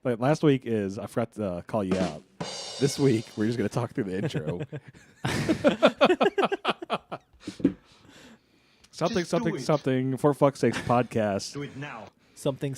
Like last week is I forgot to call you out. This week we're just gonna talk through the intro. something. For fuck's sakes, podcast. Do it now. Something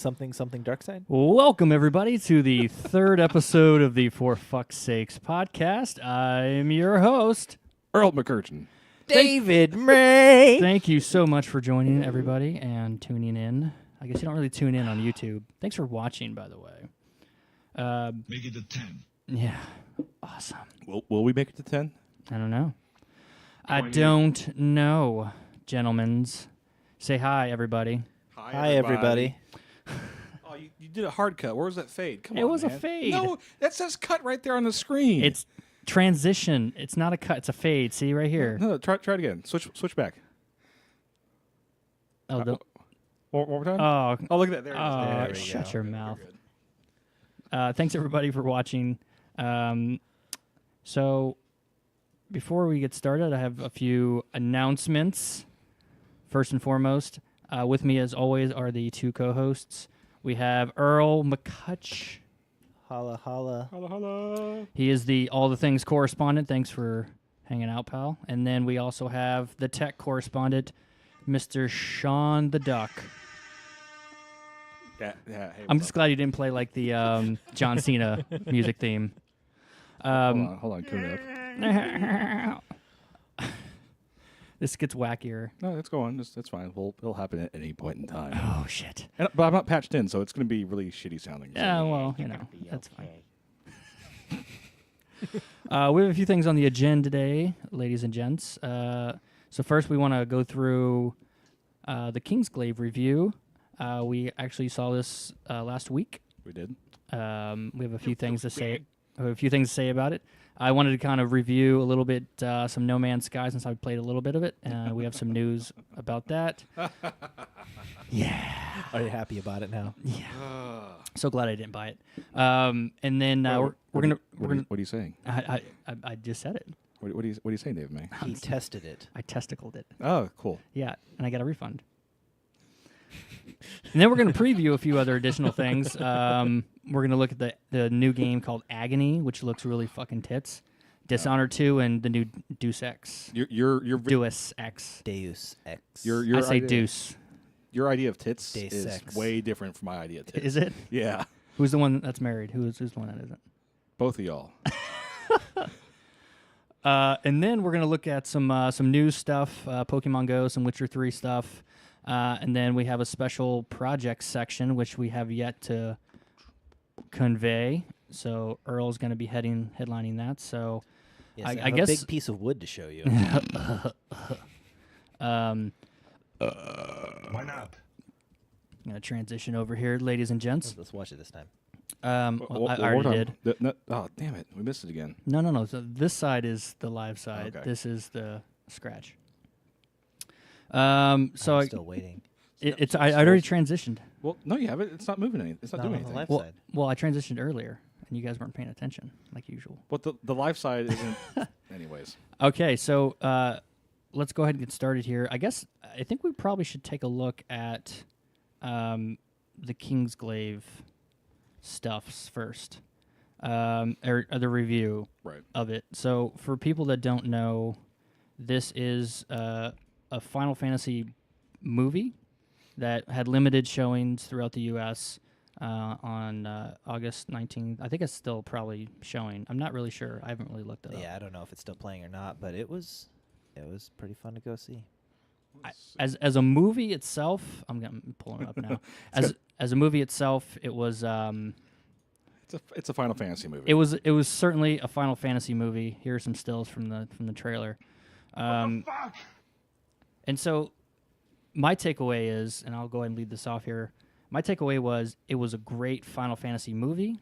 dark side. Welcome everybody to the third episode of the For Fuck's Sakes podcast. I'm your host, Earl McCurchin. David May. Thank you so much for joining everybody and tuning in. I guess you don't really tune in on YouTube. Thanks for watching, by the way. Make it a 10. Yeah, awesome. Will we make it to 10? I don't know. I don't know, gentlemens. Say hi, everybody. Hi, everybody. Oh, you did a hard cut. Where was that fade? Come on, It was a man. fade. No, that says cut right there on the screen. It's transition. It's not a cut. It's a fade. See right here. No, try it again. Switch back. Oh, One more time. oh, Look at that. There it is. oh, There we shut go. your mouth. Thanks everybody for watching. So before we get started, I have a few announcements. First and foremost, with me as always are the two co-hosts. We have Earl McCutch. Holla, holla. Holla, holla. He is the All the Things correspondent. Thanks for hanging out, pal. And then we also have the tech correspondent, Mr. Sean the Duck. Yeah. Hey, I'm just glad you didn't play like the John Cena music theme. Hold on. Tune it up. This gets wackier. No, that's going. That's fine. It'll happen at any point in time. Oh, shit. But I'm not patched in, so it's going to be really shitty sounding. Yeah, well, that's fine. We have a few things on the agenda today, ladies and gents. So first, we want to go through the Kingsglaive review. We actually saw this last week. We did. We have a few things to say. About it. I wanted to kind of review a little bit some No Man's Sky since I played a little bit of it. We have some news about that. Yeah. Are you happy about it now? Yeah. So glad I didn't buy it. And then we're gonna. What are you saying? I just said it. What are you saying, David May? He tested it. I testicled it. Oh, cool. Yeah, and I got a refund. And then we're going to preview a few other additional things. We're going to look at the new game called Agony, which looks really fucking tits. Dishonored 2 and the new Deus Ex. Deus Ex. Deus Ex. I say Deuce. Your idea of tits Deus is Ex. way different from my idea of tits. Is it? Yeah. Who's the one that's married? Who's the one that isn't? Both of y'all. And then we're going to look at some news stuff, Pokemon Go, some Witcher 3 stuff. And then we have a special project section, which we have yet to convey. So Earl's going to be headlining that. So Yes, I have guess a big piece of wood to show you. Why not? I'm going to transition over here, ladies and gents. Let's watch it this time. Well, I already did. Oh, damn it. We missed it again. No. So this side is the live side. Okay. This is the scratch. So I'm still waiting. I already transitioned. Well, no, you haven't. It's not moving anything. It's not doing on the anything. left Well, side. well, I transitioned earlier, and you guys weren't paying attention, like usual. But the live side isn't. Anyways. Okay, so let's go ahead and get started here. I think we probably should take a look at the Kingsglaive stuffs first, or the review Right. of it. So for people that don't know, this is a Final Fantasy movie that had limited showings throughout the U.S. On August 19th. I think it's still probably showing. I'm not really sure. I haven't really looked it up. Yeah, I don't know if it's still playing or not, but it was pretty fun to go see. As a movie itself, I'm pulling it up now. As a movie itself, it was It's a Final Fantasy movie. it was certainly a Final Fantasy movie. Here are some stills from the trailer. Fuck! And so my takeaway is, and I'll go ahead and lead this off here. My takeaway was it was a great Final Fantasy movie.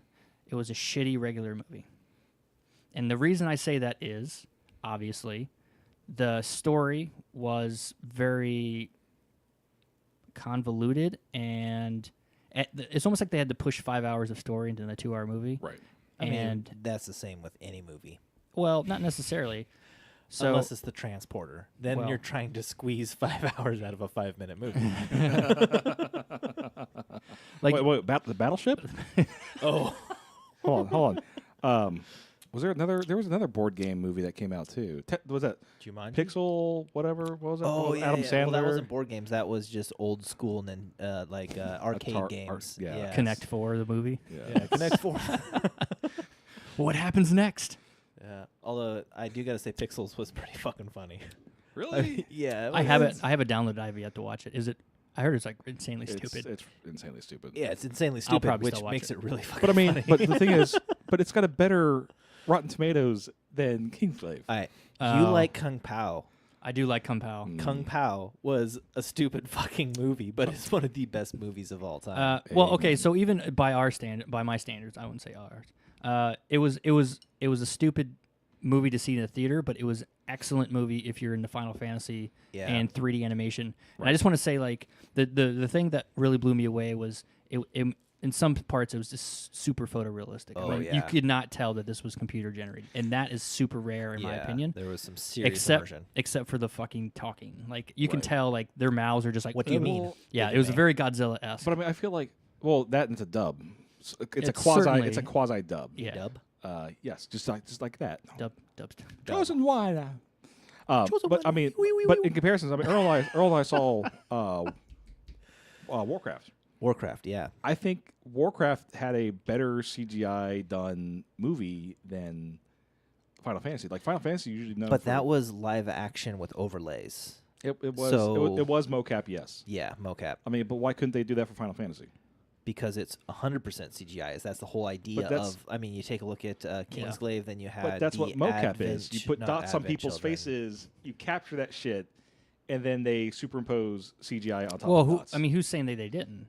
It was a shitty regular movie. And the reason I say that is, obviously, the story was very convoluted, and it's almost like they had to push 5 hours of story into the 2-hour movie. Right. I mean, And that's the same with any movie. well, not necessarily. So unless it's the transporter, then Well- you're trying to squeeze 5 hours out of a 5-minute movie. like wait, the Battleship? Oh, hold on. There was another board game movie that came out too. Was that Jumanji? Pixel whatever? What was that? Oh, yeah, Adam yeah. Sandler. Well, that wasn't board games. That was just old school and arcade games. yeah. Connect 4, the movie. Yeah, Connect 4. What happens next? Yeah. Although I do gotta say, Pixels was pretty fucking funny. Really? Yeah. I have it downloaded. I have yet to watch it. Is it? I heard it's like insanely stupid. It's insanely stupid. Yeah, it's insanely I'll stupid, probably which still watch makes it. it really fucking. But I mean, funny. but the thing is, it's got a better Rotten Tomatoes than Kingsglaive. All right. Oh. You like Kung Pao? I do like Kung Pao. Kung Pao was a stupid fucking movie, but it's one of the best movies of all time. Well, okay, so even by my standards, I wouldn't say ours. It was a stupid movie to see in the theater, but it was excellent movie if you're into Final Fantasy Yeah. and 3D animation. And I just want to say, like, the thing that really blew me away was it in some parts it was just super photorealistic. Oh, I mean, yeah. you could not tell that this was computer generated, and that is super rare in my opinion. There was some serious Except immersion. except for the fucking talking, like you can Right. tell, like their mouths are just like. What do you "Ugh." mean? Yeah, What it was do you very Godzilla-esque. But I mean, I feel like that and it's a dub. It's a It's quasi. certainly- It's a quasi dub. yeah, Dub? Yes, just like that. dub. Chosen one. But I mean, but in comparisons, I mean, Earl and I saw Warcraft. Warcraft, yeah. I think Warcraft had a better CGI done movie than Final Fantasy. Like Final Fantasy usually known But for- that was live action with overlays. it was so- it was mocap, yes. Yeah, mocap. I mean, but why couldn't they do that for Final Fantasy? Because it's 100% CGI. That's the whole idea that's- of. I mean, you take a look at Kingsglaive, then you had. But that's the what mocap Advent, is. You put not dots on Advent people's children. faces, you capture that shit, and then they superimpose CGI on top Well, of the who? dots. I mean, who's saying they didn't?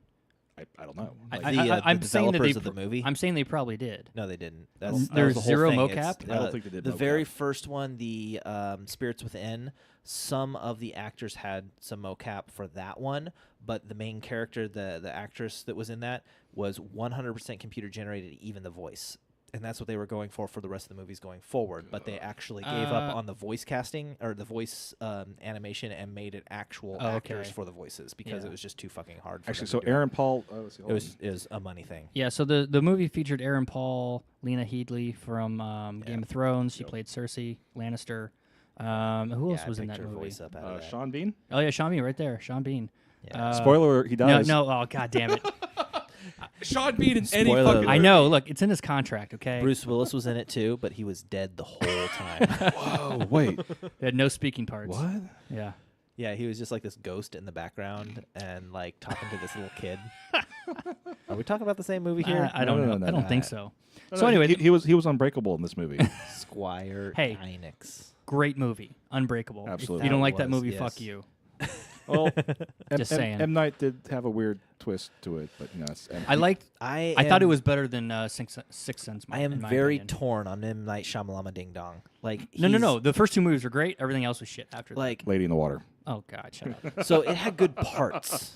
I don't know. I- Like, The I'm saying that they developers of the movie. I'm saying they probably did. No, they didn't. There's That was the whole zero thing. mocap? It's, I don't think they did The mocap. very first one, the Spirits Within, some of the actors had some mocap for that one, but the main character, the actress that was in that, was 100% computer generated, even the voice. And that's what they were going for the rest of the movies going forward. But they actually gave up on the voice casting or the voice animation and made it actual actors okay. for the voices because Yeah. it was just too fucking hard. For Actually, them so to do. Aaron Paul. Let's see, hold on. It was a money thing. Yeah, so the movie featured Aaron Paul, Lena Headey from Game of Thrones. She played Cersei Lannister. Who else Yeah, was I in picked that her movie? voice up out of that. Sean Bean. Oh yeah, Sean Bean right there. Sean Bean. Yeah. Spoiler: he No, dies. no. Oh god damn it. Sean Bean in any Spoiler fucking. alert. I know. Look, it's in his contract. Okay. Bruce Willis was in it too, but he was dead the whole time. Whoa, wait, They had no speaking parts. what? Yeah. Yeah, he was just like this ghost in the background and like talking to this little kid. Are we talking about the same movie here? I don't know. no, I don't no. think so. No, So no, anyway, he was unbreakable in this movie. Squire Hey. Hynix. great movie, Unbreakable. Absolutely. If you don't like That that movie, was, fuck yes. you. Well, Just saying. M. Night did have a weird twist to it, but you know, it's, I liked. I I thought it am- was better than Sixth Sense. I am in my very opinion. torn on M. Night Shyamalan Ding Dong. Like No. The first two movies were great. Everything else was shit after Like Lady in the Water. that. Oh god, shut up. so, it had good parts.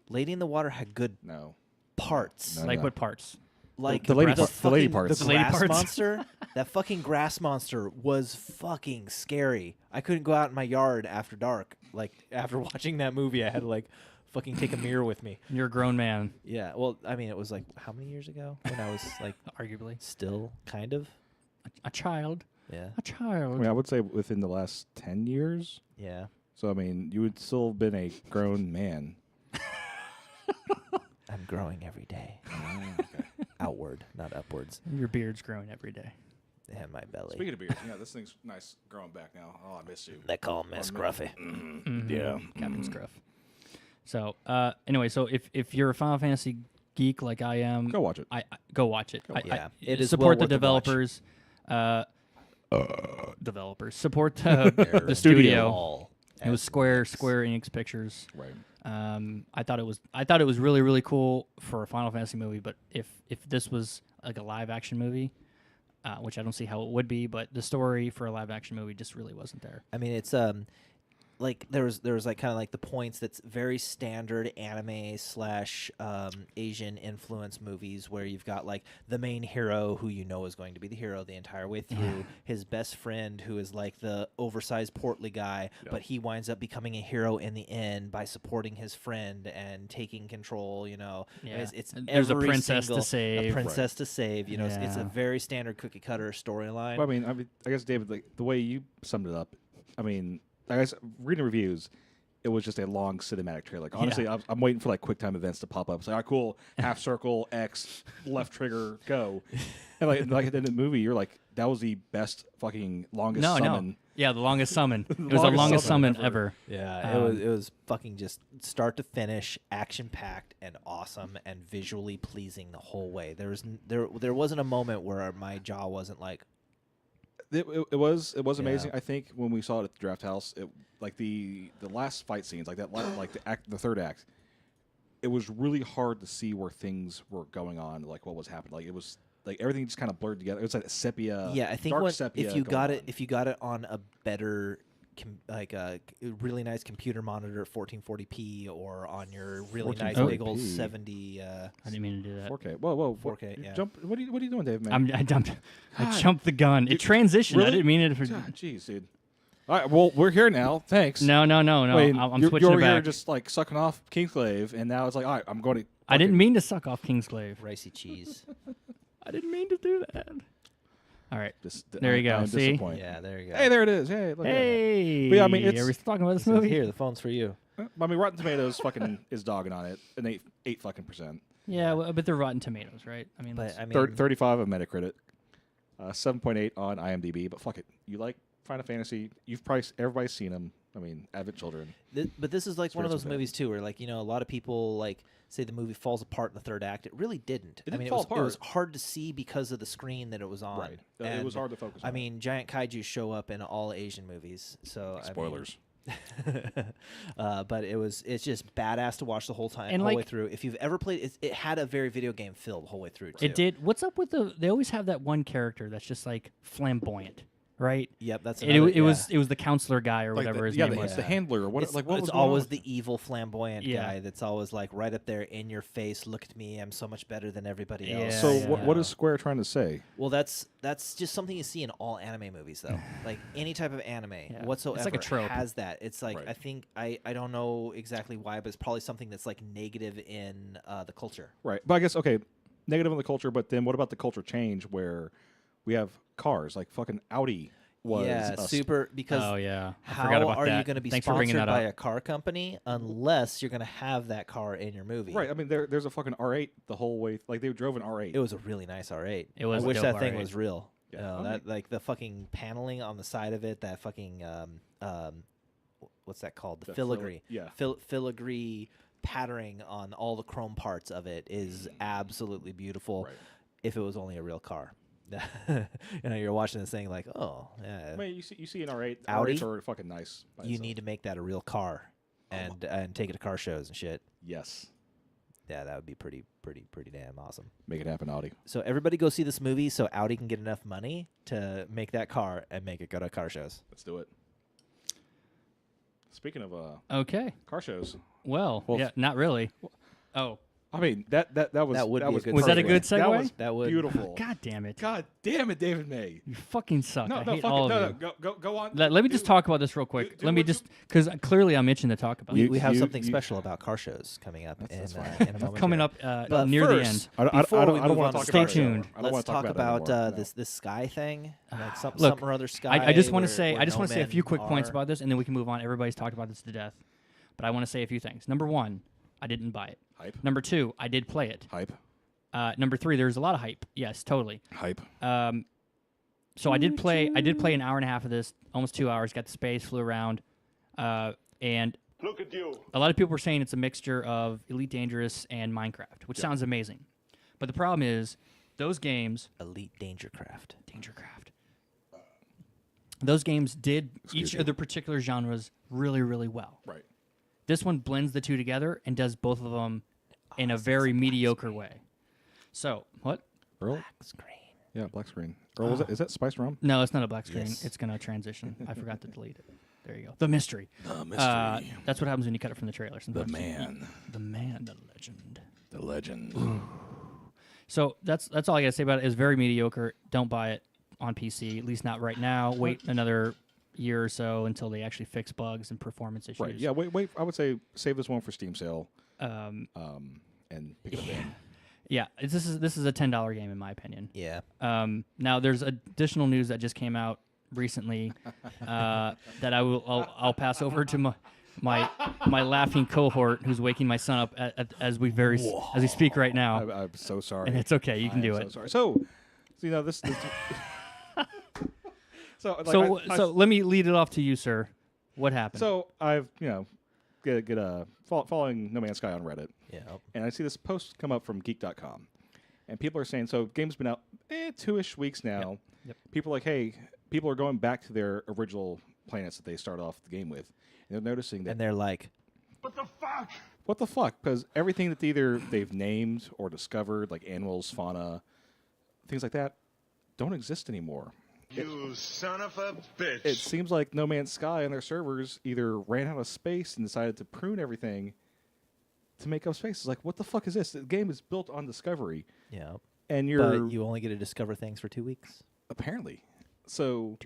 Lady in the Water had good No. parts. No. Like what parts? Like The lady the part- the lady fucking- parts. The The lady grass parts. monster. That fucking grass monster was fucking scary. I couldn't go out in my yard after dark. Like after watching that movie, I had to like fucking take a mirror with me. You're a grown man, Yeah. Well, I mean, it was like how many years ago when I was like arguably. still kind of. A child. Yeah. A child. I mean, I would say within the last 10 years. Yeah. So I mean, you would still have been a grown man. I'm growing every day. Outward, not upwards. Your beard's growing every day. And my belly. Speaking of beards, yeah, this thing's nice growing back now. Oh, I miss you. They call me Scruffy. Yeah. Captain Scruff. So anyway, so if you're a Final Fantasy geek like I am, Go watch it. I go watch it. Yeah, it is support well the worth the watch. developers. Developers support the studio. It was Square Enix Pictures. Right. I thought it was really really cool for a Final Fantasy movie. But if this was like a live action movie, which I don't see how it would be, but the story for a live action movie just really wasn't there. I mean, it's like there was like kind of like the points that's very standard anime / Asian influence movies where you've got like the main hero who you know is going to be the hero the entire way through, his best friend who is like the oversized portly guy, but he winds up becoming a hero in the end by supporting his friend and taking control. You know, it's there's a every princess single, to save. a princess to save. You know, it's a very standard cookie cutter storyline. Well, I mean, I guess David, like the way you summed it up. I mean, I guess reading reviews, it was just a long cinematic trailer. Like, honestly, I'm waiting for like QuickTime events to pop up. It's like, all right, cool, half circle, X, left trigger, go. And like in the movie, you're like, that was the best fucking longest summon. No. Yeah, the longest summon. It was the longest summon ever. Yeah, it was fucking just start to finish, action packed and awesome and visually pleasing the whole way. There wasn't a moment where my jaw wasn't like. It was amazing. I think when we saw it at the draft house, like the last fight scenes, like that, like the third act, it was really hard to see where things were going on, like what was happening. Like it was like everything just kind of blurred together. It was like a sepia. Yeah, I think if you got it on a better like a really nice computer monitor at 1440p or on your really nice big old 70 I didn't mean to do that. 4K. Whoa. 4K, yeah. Jump. What are you doing, Dave, man? I jumped the gun. It transitioned. Really? I didn't mean it. Jeez, dude. All right, well, we're here now. Thanks. No. Wait, I'm you're switching over it here back. just like sucking off Kingsglaive, and now it's like, all right, I'm going to. I didn't mean to suck off Kingsglaive. ricey cheese. I didn't mean to do that. All right. There you I'm go. See? disappointed. Yeah, there you go. Hey, there it is. Hey, look at that. Hey. But yeah, I mean, it's- are we still talking about this So movie? here, the phone's for you. I mean, Rotten Tomatoes fucking is dogging on it, an 8 fucking %. Yeah, well, but they're Rotten Tomatoes, right? I mean, But I mean, 35 on Metacritic, 7.8 on IMDb. But fuck it, you like Final Fantasy? Everybody's seen them. I mean, avid children. but this is like one of Spirits those of Fate. movies too, where like a lot of people like say the movie falls apart in the third act. It really didn't. It I didn't mean, fall it was apart. hard to see because of the screen that it was on. Right. It And, was hard to focus on. I mean, giant kaiju show up in all Asian movies, so spoilers. But it's just badass to watch the whole time, And, whole way like- through. If you've ever played, it had a very video game feel the whole way through. Too. It did. What's up with they always have that one character that's just like flamboyant, right? Yep, that's It another, was the counselor guy or Like whatever his yeah, name the, was. it's the handler. Or what? It's, Like what it's was going on always with the evil flamboyant Yeah. guy that's always like right up there in your face. Look at me, I'm so much better than everybody else. Yeah, So yeah. what is Square trying to say? Well, that's just something you see in all anime movies, though. Like any type of anime Yeah. whatsoever It's like a trope. has that. It's like Right. I think I don't know exactly why, but it's probably something that's like negative in the culture. Right. But I guess okay, negative on the culture. But then what about the culture change where we have cars like fucking Audi was super because. Oh yeah, I How forgot about are that. you going to be Thanks for bringing sponsored that by up. a car company unless you're going to have that car in your movie? right. I mean, there's a fucking R8 the whole way. Like they drove an R8. It was a really nice R8. It was I a wish dope that thing R8. was real. Yeah. You know, I that like the fucking paneling on the side of it. That fucking what's that called? The filigree. yeah. Filigree patterning on all the chrome parts of it is absolutely beautiful. Right. If it was only a real car. You're watching this thing like, oh yeah. I mean, you see an R8. Audi? R8s are fucking nice. by You itself. need to make that a real car, and take it to car shows and shit. Yes. Yeah, that would be pretty damn awesome. Make it happen, Audi. So everybody go see this movie so Audi can get enough money to make that car and make it go to car shows. Let's do it. Speaking of Okay. car shows, Well, Well, yeah, not really. Oh, I mean that was That would be a was good Was that a good perfect. That segue? was That would beautiful. God damn it! God damn it, David May. You fucking suck. No, I no, hate fuck all it. of No, you. no, go on. Let me just talk about this real quick. do Let me what just because clearly I'm itching to talk about We, it. we have you- something you- special about car shows coming up That's in fine. a moment. Coming here. up But near the first, end. Before we I don't move wanna on to talk the Stay about car it show, anymore. tuned. I don't let's wanna talk about it about anymore. No. this sky thing, like some Look, or other sky. I just want to where- say, where I just no want to say a men few quick points are. about this, and then we can move on. Everybody's talked about this to death, but I want to say a few things. Number one, I didn't buy it. Hype. Number two, I did play it. Hype. Number three, there's a lot of hype. Yes, totally. Hype. So I did play an hour and a half of this, almost 2 hours. Got the space, flew around, and Look at you. a lot of people were saying it's a mixture of Elite Dangerous and Minecraft, which sounds amazing. But the problem is, those games, Elite Dangercraft. those games did Excuse each me. of their particular genres really, really well. Right. This one blends the two together and does both of them in a very mediocre way. So, what? Earl. Screen. Yeah, black screen. Earl, is that spiced rum? No, it's not a black screen. Yes. It's going to transition. I forgot to delete it. There you go. The mystery. The mystery. That's what happens when you cut it from the trailer. The Sometimes man. The man. The legend. The legend. So that's all I gotta say about it. It's very mediocre. Don't buy it on PC, at least not right now. Wait another year or so until they actually fix bugs and performance issues. Right. Yeah. Wait. I would say save this one for Steam sale. Um, And pick it up then. yeah. This is a $10 game in my opinion. Yeah. Now there's additional news that just came out recently that I'll pass over to my laughing cohort who's waking my son up as we speak right now. I'm so sorry. And it's okay. You can do I'm it. So sorry. So you know this. So let me lead it off to you, sir. What happened? So I've following No Man's Sky on Reddit. Yeah. And I see this post come up from Geek.com. And people are saying, so game's been out 2-ish weeks now. Yep. People are like, hey, people are going back to their original planets that they start off the game with. And they're noticing that. And they're like, What the fuck? What the fuck? Because everything that they've named or discovered, like animals, fauna, things like that, don't exist anymore. You son of a bitch. It seems like No Man's Sky and their servers either ran out of space and decided to prune everything to make up space. It's like, what the fuck is this? The game is built on discovery. yeah. And you're... But you only get to discover things for 2 weeks. Apparently. So...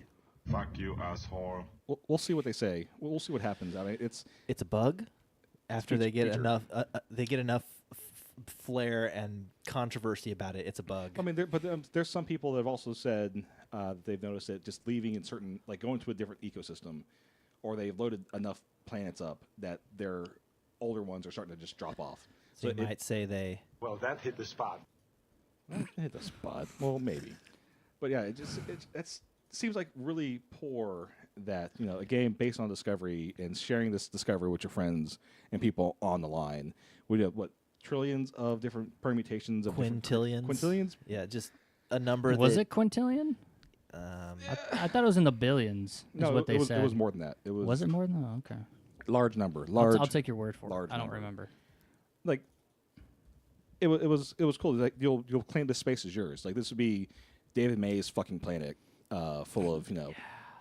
Fuck you, asshole. We'll see what they say. We'll see what happens. I mean, it's It's a bug. After they get feature. enough flair and controversy about it, it's a bug. I mean, there's some people that have also said they've noticed it just leaving in certain, like going to a different ecosystem, or they've loaded enough planets up that their older ones are starting to just drop off. So you might say they... Well, that hit the spot. Hit the spot. Well, maybe. But yeah, it seems like really poor that, you know, a game based on discovery and sharing this discovery with your friends and people on the line. We have, what, trillions of different permutations of Quintillions. Quintillions? Yeah, just a number was it quintillion? Um, I thought it was in the billions. Is No, what they said. It was more than that. Was it more than that? Okay. Large number. I'll take your word for large it. I don't number. remember. Like, it was cool. Like, you'll claim this space is yours. Like, this would be David May's fucking planet, full of, you know,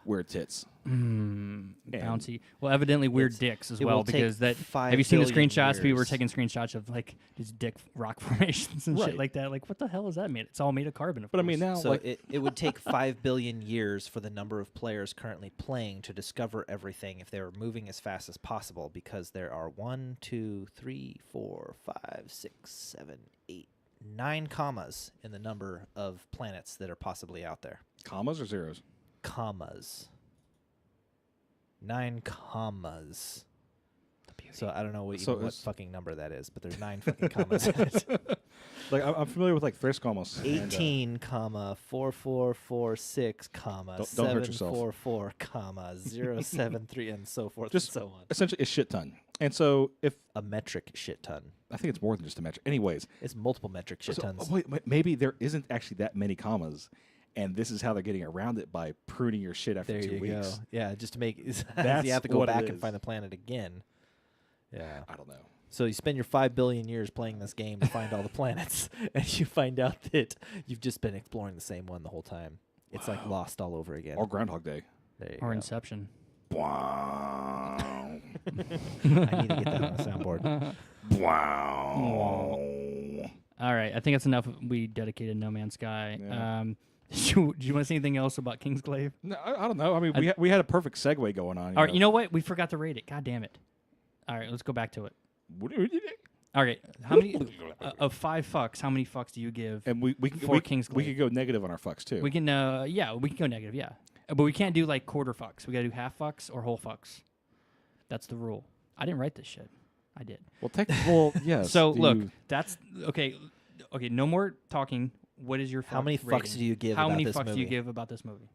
weird tits. Bouncy. Well, evidently weird dicks as it well, will take because that. 5 Have you seen the billion screenshots? People were years. taking screenshots of like his dick rock formations and Right. shit like that. Like, what the hell is that made? It's all made of carbon. Of But I course. mean, now, So like, it would take 5 billion years for the number of players currently playing to discover everything if they were moving as fast as possible, because there are 1, 2, 3, 4, 5, 6, 7, 8, 9 commas in the number of planets that are possibly out there. commas or zeros? Commas. 9 commas. So I don't know what fucking number that is, but there's 9 fucking commas in it. Like, I'm familiar with, like, Thrisk almost. 18, comma 4446, comma Don't hurt yourself. 744, comma 073, and so forth Just and so on. essentially a shit ton. And so if A metric shit ton. I think it's more than just a metric. Anyways, It's multiple metric shit so, tons. wait, maybe there isn't actually that many commas, and this is how they're getting around it by pruning your shit after There 2 you weeks. go. Yeah, just to make That's you have to go what it back and is. find the planet again. Yeah. I don't know. So you spend your 5 billion years playing this game to find all the planets, and you find out that you've just been exploring the same one the whole time. It's like Lost all over again. Or Groundhog Day. There you or go. Inception. Wow. I need to get that on the soundboard. Wow. All right, I think that's enough. We dedicated No Man's Sky. Yeah. Do you want to say anything else about Kingsglaive? No, I don't know. I mean, we had a perfect segue going on. All right, you know what? We forgot to rate it. God damn it. All right, let's go back to it. All right, how many of 5 fucks? How many fucks do you give? And we For Kingsglaive. we could go negative on our fucks too. We can, we can go negative, yeah, but we can't do like quarter fucks. We got to do half fucks or whole fucks. That's the rule. I didn't write this shit. I did. Well, yes. So do look, you- that's okay. Okay, no more talking. What is your How many fuck fucks do you give How about many this fucks do you movie? give about this movie?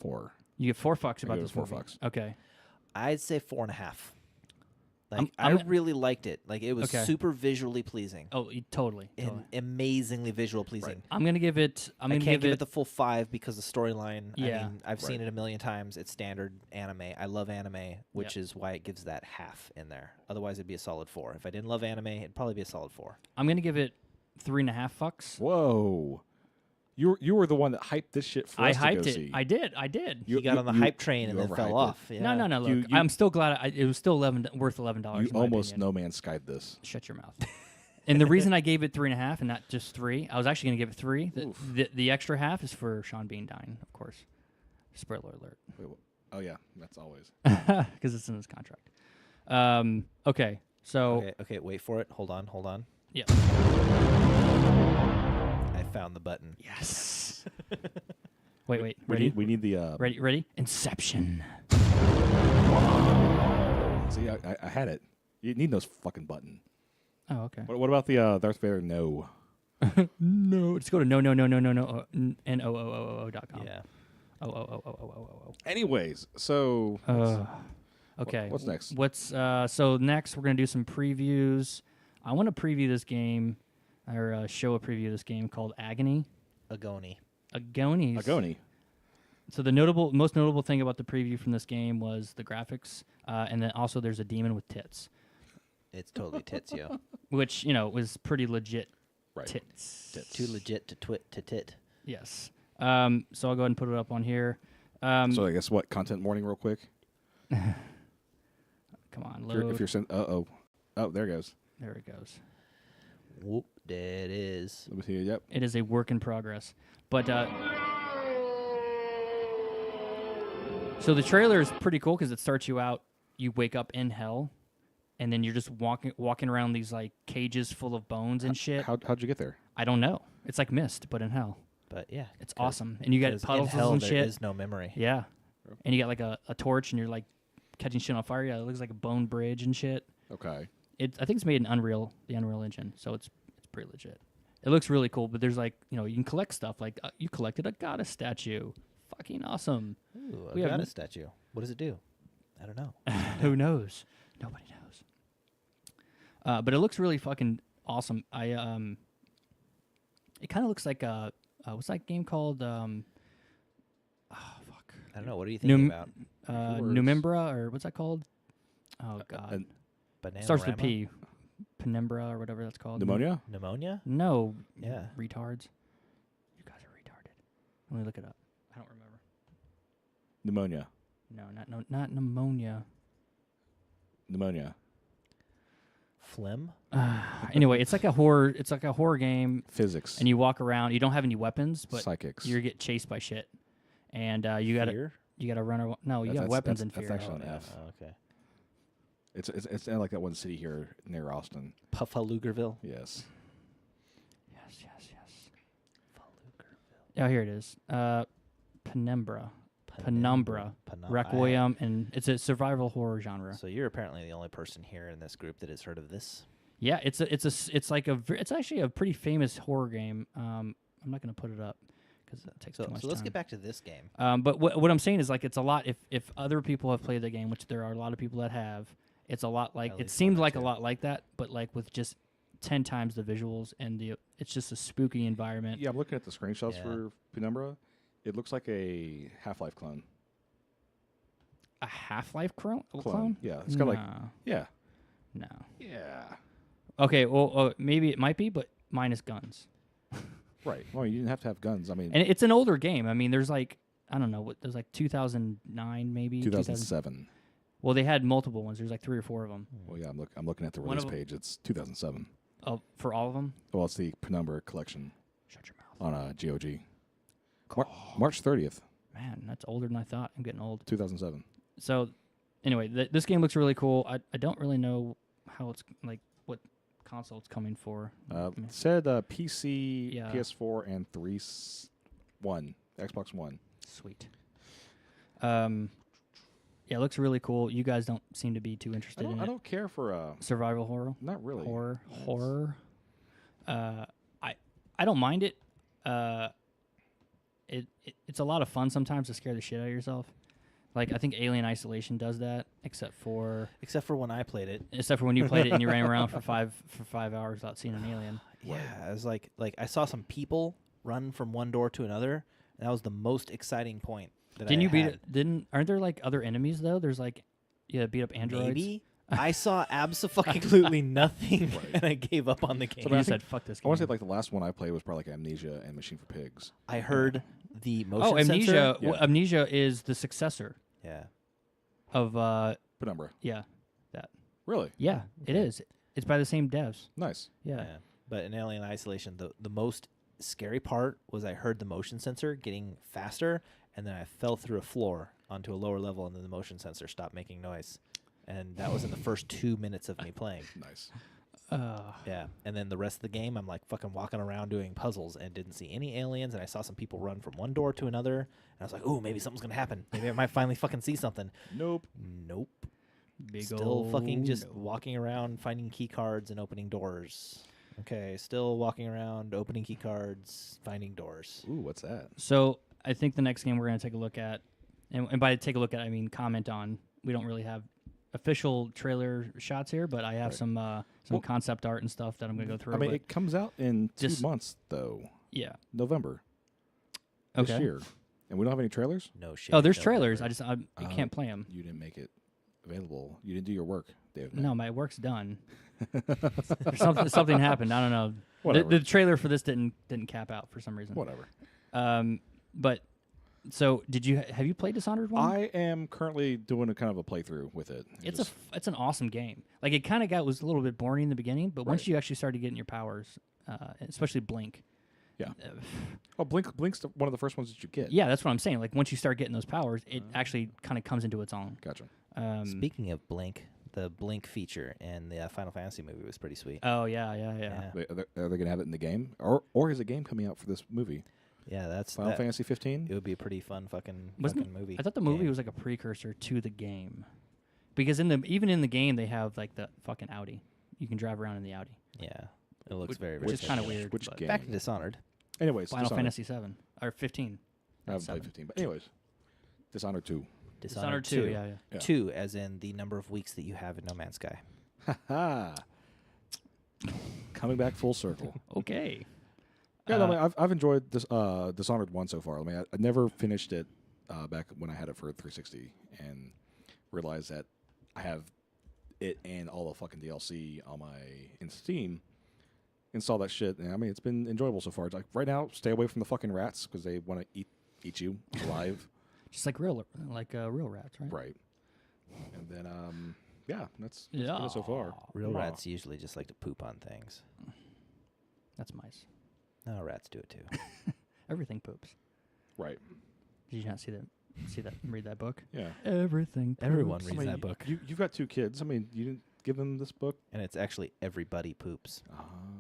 4. You give 4 fucks about give this it 4 movie. fucks. Okay. I'd say 4.5. Like I'm- I really liked it. Like it was Okay. super visually pleasing. Oh, totally. And amazingly visual pleasing. I'm gonna give it. I can't give it the full 5 because the storyline. Yeah. I mean, I've seen it a million times. It's standard anime. I love anime, which is why it gives that half in there. Otherwise, it'd be a solid 4. If I didn't love anime, it'd probably be a solid 4. I'm gonna give it 3.5 fucks. Whoa. You were the one that hyped this shit for I us to go hyped it. see. I did. He got on the hype train and then fell overhyped off. it. Yeah. No. Look, You- I'm still glad it was still worth $11. You in my almost opinion. No Man's Skied this. Shut your mouth. And the reason I gave it 3.5 and not just 3, I was actually going to give it 3. The extra half is for Sean Bean dying, of course. Spoiler alert. Wait, oh yeah, that's always. Because it's in his contract. Okay, so Okay, wait for it. Hold on. yeah. I found the button. Yes. Wait. We Ready? need the. Ready? Inception. See, I had it. You need those fucking button. Oh, okay. What about the Darth Vader? No. No. Just go to no.com. Yeah. Oh. Anyways, so Okay. what's next? So next we're gonna do some previews. I want to preview this game, or show a preview of this game called Agony. Agony. Agony. So the most notable thing about the preview from this game was the graphics, and then also there's a demon with tits, It's totally tits, yo. which was pretty legit. Right. Tits. Too legit to tit. Yes. So I'll go ahead and put it up on here. So I guess what content warning real quick. Come on, load. If you're oh, there it goes. There it goes. Whoop, there it is. Let me see. Yep. It is a work in progress. But so the trailer is pretty cool because it starts you out. You wake up in hell, and then you're just walking around these like cages full of bones and shit. How'd you get there? I don't know. It's like Mist, but in hell. But yeah, It's awesome, and you got 'cause puddles in hell, and there shit. is no memory. Yeah, and you got like a torch, and you're like catching shit on fire. Yeah, it looks like a bone bridge and shit. Okay. I think it's made in the Unreal Engine, so it's pretty legit. It looks really cool, but there's like you can collect stuff. Like you collected a goddess statue, fucking awesome. Ooh, We a have goddess statue. What does it do? I don't know. Who knows? Nobody knows. But it looks really fucking awesome. It kind of looks like what's that game called? I don't know. What are you thinking about? Numimbra, or what's that called? Oh god, Banana starts with P. Penumbra or whatever that's called. Pneumonia? Pneumonia? No. Yeah. Retards. You guys are retarded. Let me look it up. I don't remember. Pneumonia. No, not pneumonia. Pneumonia. Phlegm? Anyway, it's like a horror. It's like a horror game, Physics. and you walk around. You don't have any weapons, but Psychics. you get chased by shit, and you gotta Fear? run. No, you got weapons and fear. That's actually an yeah. F. Oh, okay. It's like that one city here near Austin. Puffalugerville? Yes. Yes. Oh, here it is. Penumbra. Requiem, and it's a survival horror genre. So you're apparently the only person here in this group that has heard of this. Yeah, it's actually a pretty famous horror game. I'm not gonna put it up because it takes too much time. So let's get back to this game. But what I'm saying is like it's a lot. If other people have played the game, which there are a lot of people that have, it's a lot like At it least seemed one or like a two. lot like that, but like with just 10 times the visuals and it's just a spooky environment. Yeah, I'm looking at the screenshots Yeah. for Penumbra. It looks like a Half-Life clone. A Half-Life clone? Yeah, it's got like No. yeah. Okay, well maybe it might be, but minus guns. Right. Well, you didn't have to have guns. I mean, And it's an older game. I mean, there's like I don't know there's like 2009 maybe 2007. Well, they had multiple ones. There's like 3 or 4 of them. Well, yeah, I'm looking at the One of release them- page. It's 2007. Oh, for all of them? Well, it's the Penumbra collection Shut your mouth. on GOG. March 30th, Man, that's older than I thought. I'm getting old. 2007. So, anyway, this game looks really cool. I don't really know how it's like what console it's coming for. It said PC, Yeah. PS4, and Xbox One. Sweet. Yeah, it looks really cool. You guys don't seem to be too interested in I it. don't care for Survival horror. not really Horror. I don't mind it. It's a lot of fun sometimes to scare the shit out of yourself. Like I think Alien Isolation does that, except for when I played it. when you played it and you ran around for 5 hours without seeing an alien. Yeah, I was like I saw some people run from one door to another, and that was the most exciting point. Didn't you beat it? Aren't there like other enemies though? There's like beat up androids. Maybe. I saw absolutely nothing, and I gave up on the game. So, You I just think- said, fuck this I game. want to say like the last one I played was probably like Amnesia and Machine for Pigs. I heard the motion Amnesia. sensor. Yeah. Amnesia is the successor Yeah. of, Penumbra. yeah, that. Really? Yeah, it is. It's by the same devs. Nice. Yeah. Yeah. But in Alien Isolation, the most scary part was I heard the motion sensor getting faster, and then I fell through a floor onto a lower level, and then the motion sensor stopped making noise. And that was in the first 2 minutes of me playing. Nice. Yeah. And then the rest of the game, I'm like fucking walking around doing puzzles and didn't see any aliens. And I saw some people run from one door to another. And I was like, ooh, maybe something's going to happen. Maybe I might finally fucking see something. Nope. Nope. Big Still fucking ol' just no. walking around, finding key cards and opening doors. Okay. Still walking around, opening key cards, finding doors. Ooh, what's that? So I think the next game we're going to take a look at, and by take a look at, I mean comment on, we don't really have official trailer shots here, but I have Right. some Well- concept art and stuff that I'm going to go through. I mean, but it comes out in 2 Just- months though. yeah. November. Okay. This year. And we don't have any trailers? No shit. Oh, there's no trailers. paper. I can't play them. You didn't make it available. You didn't do your work, David. No, my work's done. There's something happened. I don't know. Whatever. The trailer for this didn't cap out for some reason. Whatever. But so have you played Dishonored 1? I am currently doing a kind of a playthrough with it. It's an awesome game. Like it kind of was a little bit boring in the beginning, but once Right. you actually started getting your powers, especially Blink. Yeah. Oh, Blink's one of the first ones that you get. Yeah, that's what I'm saying. Like once you start getting those powers, it actually kind of comes into its own. Gotcha. Speaking of Blink, the Blink feature in the Final Fantasy movie was pretty sweet. Oh yeah. Yeah. Are they going to have it in the game? Or is a game coming out for this movie? Yeah, that's Final that. Fantasy 15? It would be a pretty fun fucking movie. I thought the movie game. was like a precursor to the game, because even in the game they have like the fucking Audi. You can drive around in the Audi. Yeah, it looks Which- very, which very is kinda similar. weird, Which but- game? Back to Dishonored. Anyways, Final Dishonored. Fantasy 7 or 15. I haven't played 15. But anyways, Dishonored 2. Dishonored 2. Yeah. Yeah. 2, as in the number of weeks that you have in No Man's Sky. Ha Coming back full circle. Okay. Yeah, no, I mean, I've enjoyed this Dishonored 1 so far. I mean, I never finished it back when I had it for 360 and realized that I have it and all the fucking DLC on in Steam. Install that shit, and I mean, it's been enjoyable so far. It's like right now, stay away from the fucking rats because they want to eat you alive. Just like real rats, right? Right. And then, yeah, that's Yeah. good so far. Real Aw. rats usually just like to poop on things. That's mice. No, rats do it too. Everything poops. Right. Did you not see that? Read that book? Yeah. Everything. Poops. Everyone I reads mean, that book. You've got 2 kids. I mean, you didn't give them this book? And it's actually everybody poops.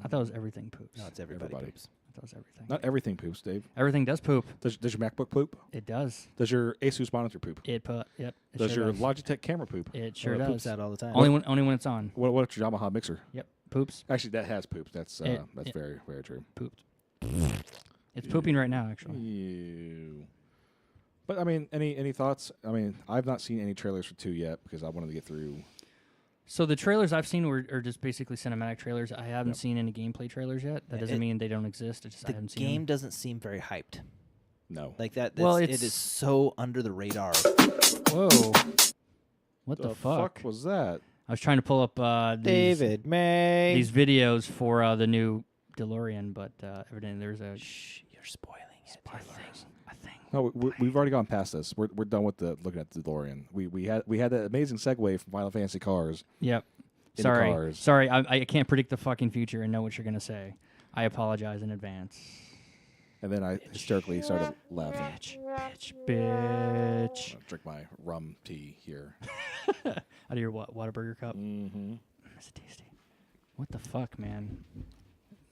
I thought it was everything poops. No, it's everybody, Everybody. poops. I thought it was everything. Not everything poops, Dave. Everything does poop. Does your MacBook poop? It does. Does your Asus monitor poop? Yep. It Does sure your does. Logitech camera poop? It sure Well, it does. poops out all the time. Only when it's on. What's your Yamaha mixer? Yep. Poops. Actually, that has pooped. That's It- very, very true. Pooped. It's pooping right now, actually. Ew. But I mean, any thoughts? I mean, I've not seen any trailers for 2 yet because I wanted to get through. So the trailers I've seen are just basically cinematic trailers. I haven't Yep. seen any gameplay trailers yet. That doesn't mean they don't exist. It's just I The haven't seen game them. doesn't seem very hyped. No. Like that. Well, it it's- is so under the radar. Whoa. What the fuck? was that? I was trying to pull up David May. these videos for the new DeLorean, but evidently there's a Shh, you're spoiling it. a thing. No, we've already gone past this. We're done with looking at the DeLorean. We had that amazing segue from Final Fantasy cars. Yep. In the Sorry. cars. Sorry. I can't predict the fucking future and know what you're gonna say. I apologize in advance. And then I hysterically started laughing. Bitch. I'll drink my rum tea here. Out of your Whataburger cup. Mm-hmm. That's tasty. What the fuck, man?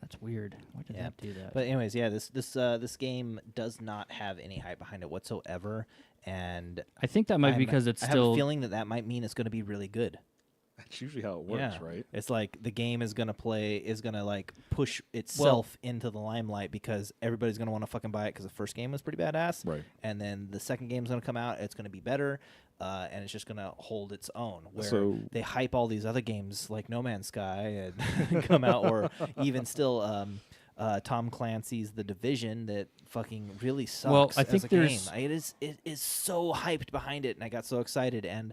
That's weird. Why did Yeah. that do that? But anyways, yeah, this game does not have any hype behind it whatsoever, and I think that might be because it's I still. have a feeling that might mean it's going to be really good. That's usually how it works, right? It's like the game is gonna like push itself into the limelight because everybody's gonna want to fucking buy it because the first game was pretty badass, Right. And then the second game's gonna come out, it's gonna be better, and it's just gonna hold its own. Where So- they hype all these other games like No Man's Sky and come out, or even still. Tom Clancy's The Division that fucking really sucks. Well, I as think a game. there's- It is so hyped behind it, and I got so excited, and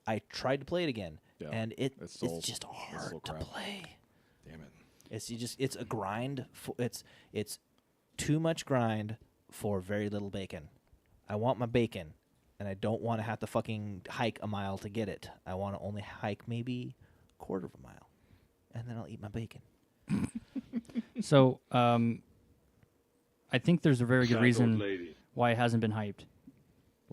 I tried to play it again, Yeah. and it's still- just still hard to crap. play. Damn it. It's a grind. It's too much grind for very little bacon. I want my bacon, and I don't want to have to fucking hike a mile to get it. I want to only hike maybe a quarter of a mile, and then I'll eat my bacon. So, I think there's a very good Shackled reason lady. why it hasn't been hyped.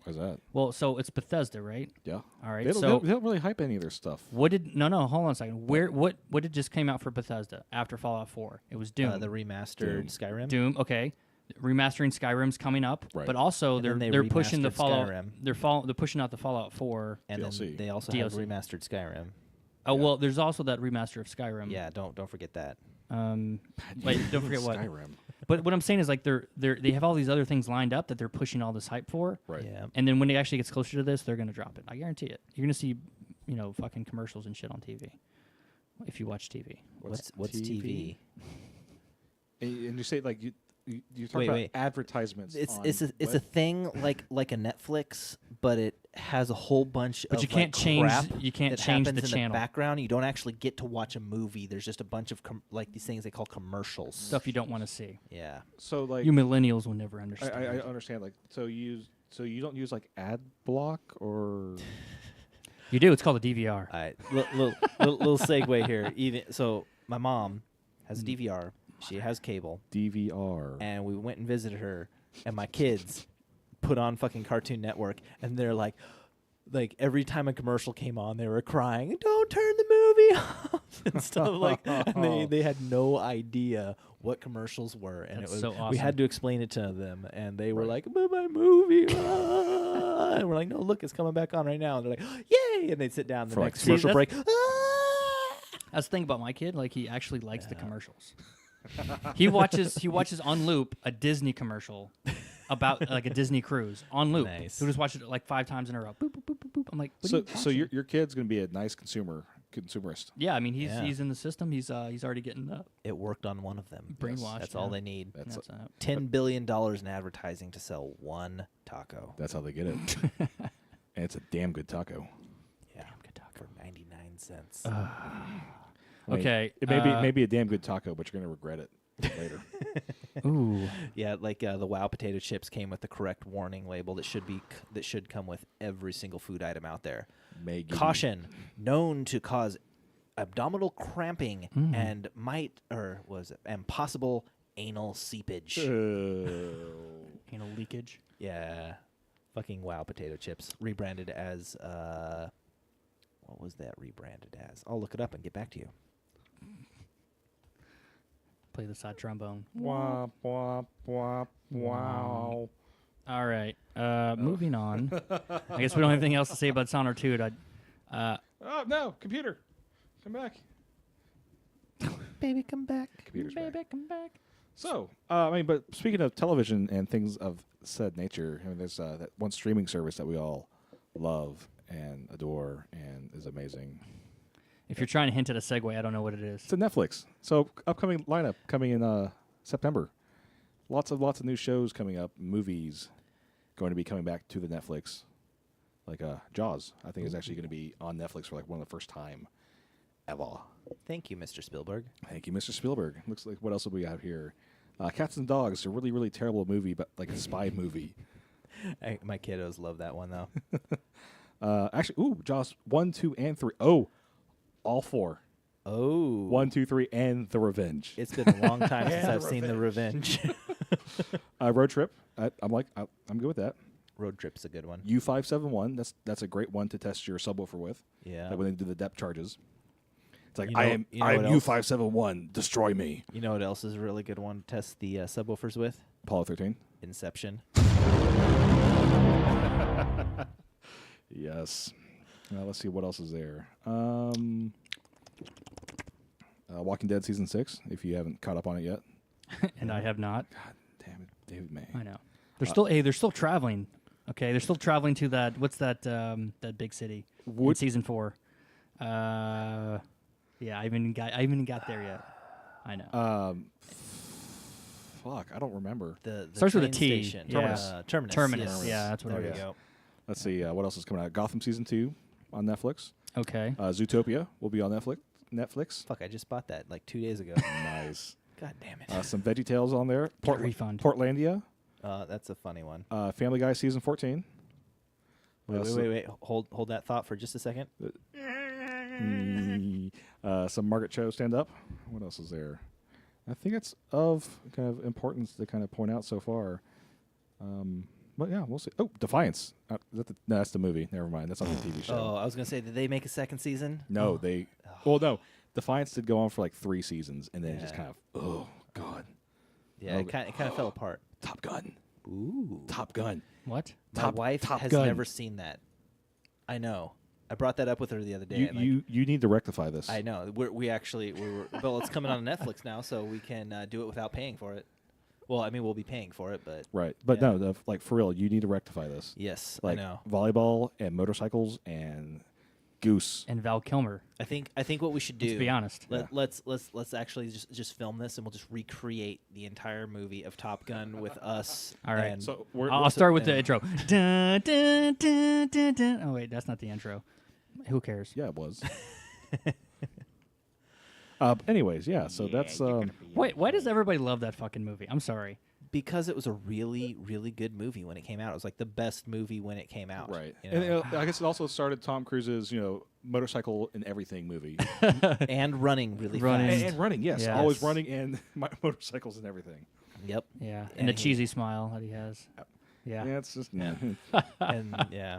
Why is that? Well, so it's Bethesda, right? Yeah. All right. They don't, So they don't really hype any of their stuff. what did? No, hold on a second. What did just came out for Bethesda after Fallout 4? It was Doom. The remastered Skyrim. Doom. Okay. Remastering Skyrim's coming up, Right. but also And then they they're pushing the remastered Fallout. Skyrim. They're pushing out the Fallout 4. And DLC. then they also have DLC. remastered Skyrim. Oh well, there's also that remaster of Skyrim. Yeah, don't forget that. Wait, don't forget what. Skyrim. But what I'm saying is like they have all these other things lined up that they're pushing all this hype for. Right. Yeah. And then when it actually gets closer to this, they're gonna drop it. I guarantee it. You're gonna see, fucking commercials and shit on TV. If you watch TV. What's TV? TV? And you say like you talk about Wait. advertisements. It's on it's a thing like a Netflix, but it has a whole bunch But of you can't like, change- crap you can't that change happens the in channel. the background. You don't actually get to watch a movie. There's just a bunch of like these things they call commercials. Stuff you don't want to see. Yeah. So like You millennials will never understand. I understand like so you don't use like ad block or You do. It's called a DVR. All right. Little segue here. Even so, my mom has a DVR. She has cable, DVR. and we went and visited her, and my kids put on fucking Cartoon Network, and they're like every time a commercial came on, they were crying, "Don't turn the movie off," and stuff like. And they had no idea what commercials were, and That's it was so we awesome. had to explain it to them, and they were Right. like, "But my movie," and we're like, "No, look, it's coming back on right now," and they're like, "Yay!" And they'd sit down the For like next See, commercial break. That's the thing about my kid. Like he actually likes the commercials. he watches on loop a Disney commercial about like a Disney cruise on loop. Nice. He'll just watch it like 5 times in a row. Boop, boop, boop, boop, boop. I'm like, what are you So watching? your kid's gonna be a nice consumerist. Yeah, I mean Yeah. he's in the system. He's already getting It worked on one of them. brainwashed. That's all yeah. they need. That's $10 billion in advertising to sell one taco. that's how they get it. And it's a damn good taco. Yeah, good taco for 99 cents. I mean, Okay, It may be a damn good taco, but you're gonna regret it later. Ooh. Yeah, like the Wow potato chips came with the correct warning label that should come with every single food item out there. May give you- Caution: known to cause abdominal cramping and possible anal seepage. Anal leakage. Yeah, fucking Wow potato chips rebranded as what was that rebranded as? I'll look it up and get back to you. Play the side trombone. Wah, wah, wah, wow. All right. Moving on. I guess we don't have anything else to say about Dishonored 2. Oh no, computer, come back. Baby, come back. Computer's back. Baby, come back. So, but speaking of television and things of said nature, there's that one streaming service that we all love and adore and is amazing. If you're trying to hint at a segue, I don't know what it is. It's a Netflix. So, upcoming lineup coming in September. Lots of new shows coming up, movies going to be coming back to the Netflix. Like Jaws, I think is actually going to be on Netflix for like one of the first time ever. Thank you, Mr. Spielberg. Thank you, Mr. Spielberg. Looks like what else do we have here? Cats and Dogs, a really, really terrible movie, but like a spy movie. My kiddos love that one though. Actually, Jaws 1, 2, and 3. Oh, all 4. Oh, 1, 2, 3, and The Revenge. It's been a long time since I've seen The Revenge. Road Trip. I'm good with that. Road Trip's a good one. U571. That's a great one to test your subwoofer with. Yeah. Like when they do the depth charges. It's like You know- I am you know I am what else? U571. Destroy me. You know what else is a really good one to test the subwoofers with? Apollo 13. Inception. Yes. Let's see what else is there. Walking Dead season 6. If you haven't caught up on it yet. And I have not. Damn it, David May. I know. They're still traveling. Okay, they're still traveling to that. What's that? That big city. In season 4. Yeah, I haven't got there yet. I know. Fuck, I don't remember. The Starts with a train T. Station. Yeah. Terminus. Terminus. Yes. Yeah, that's what There it we is. go. Let's see what else is coming out. Gotham season 2. on Netflix. Okay. Zootopia will be on Netflix. Fuck, I just bought that like 2 days ago. Nice. God damn it. Some VeggieTales on there. Refund. Portlandia. That's a funny one. Family Guy season 14. Wait. Hold that thought for just a second. Some Margaret Cho stand up. What else is there? I think it's of kind of importance to kind of point out so far. But yeah, we'll see. Oh, Defiance. No, that's the movie. Never mind. That's on the TV show. Oh, I was gonna say, did they make a second season? No, they. Well, no. Defiance did go on for like 3 seasons, and then it just kind of. Oh God. Yeah, it kind of fell apart. Top Gun. Ooh. Top Gun. What? My wife Top has Gun. never seen that. I know. I brought that up with her the other day. You and, like, you need to rectify this. I know. Well, it's coming on Netflix now, so we can do it without paying for it. Well, I mean, we'll be paying for it, but Right, but yeah. no, like for real, you need to rectify this. Yes, Like I know. volleyball and motorcycles and Goose. And Val Kilmer. I think what we should do. Let's be honest. Let's actually just film this, and we'll just recreate the entire movie of Top Gun with us. All right. and- So I'll start with the and- intro. Dun, dun, dun, dun, dun. Oh wait, that's not the intro. Who cares? yeah, it was. Anyways, yeah. So that's Why does everybody love that fucking movie? I'm sorry. because it was a really, really good movie when it came out. It was like the best movie when it came out. right. you And know? I guess it also started Tom Cruise's motorcycle and everything movie. And running really Running. fast. and running, yes, Yes. always running and motorcycles and everything. Yep. Yeah, And and the he- cheesy smile that he has. Yeah. Yeah, it's just And yeah.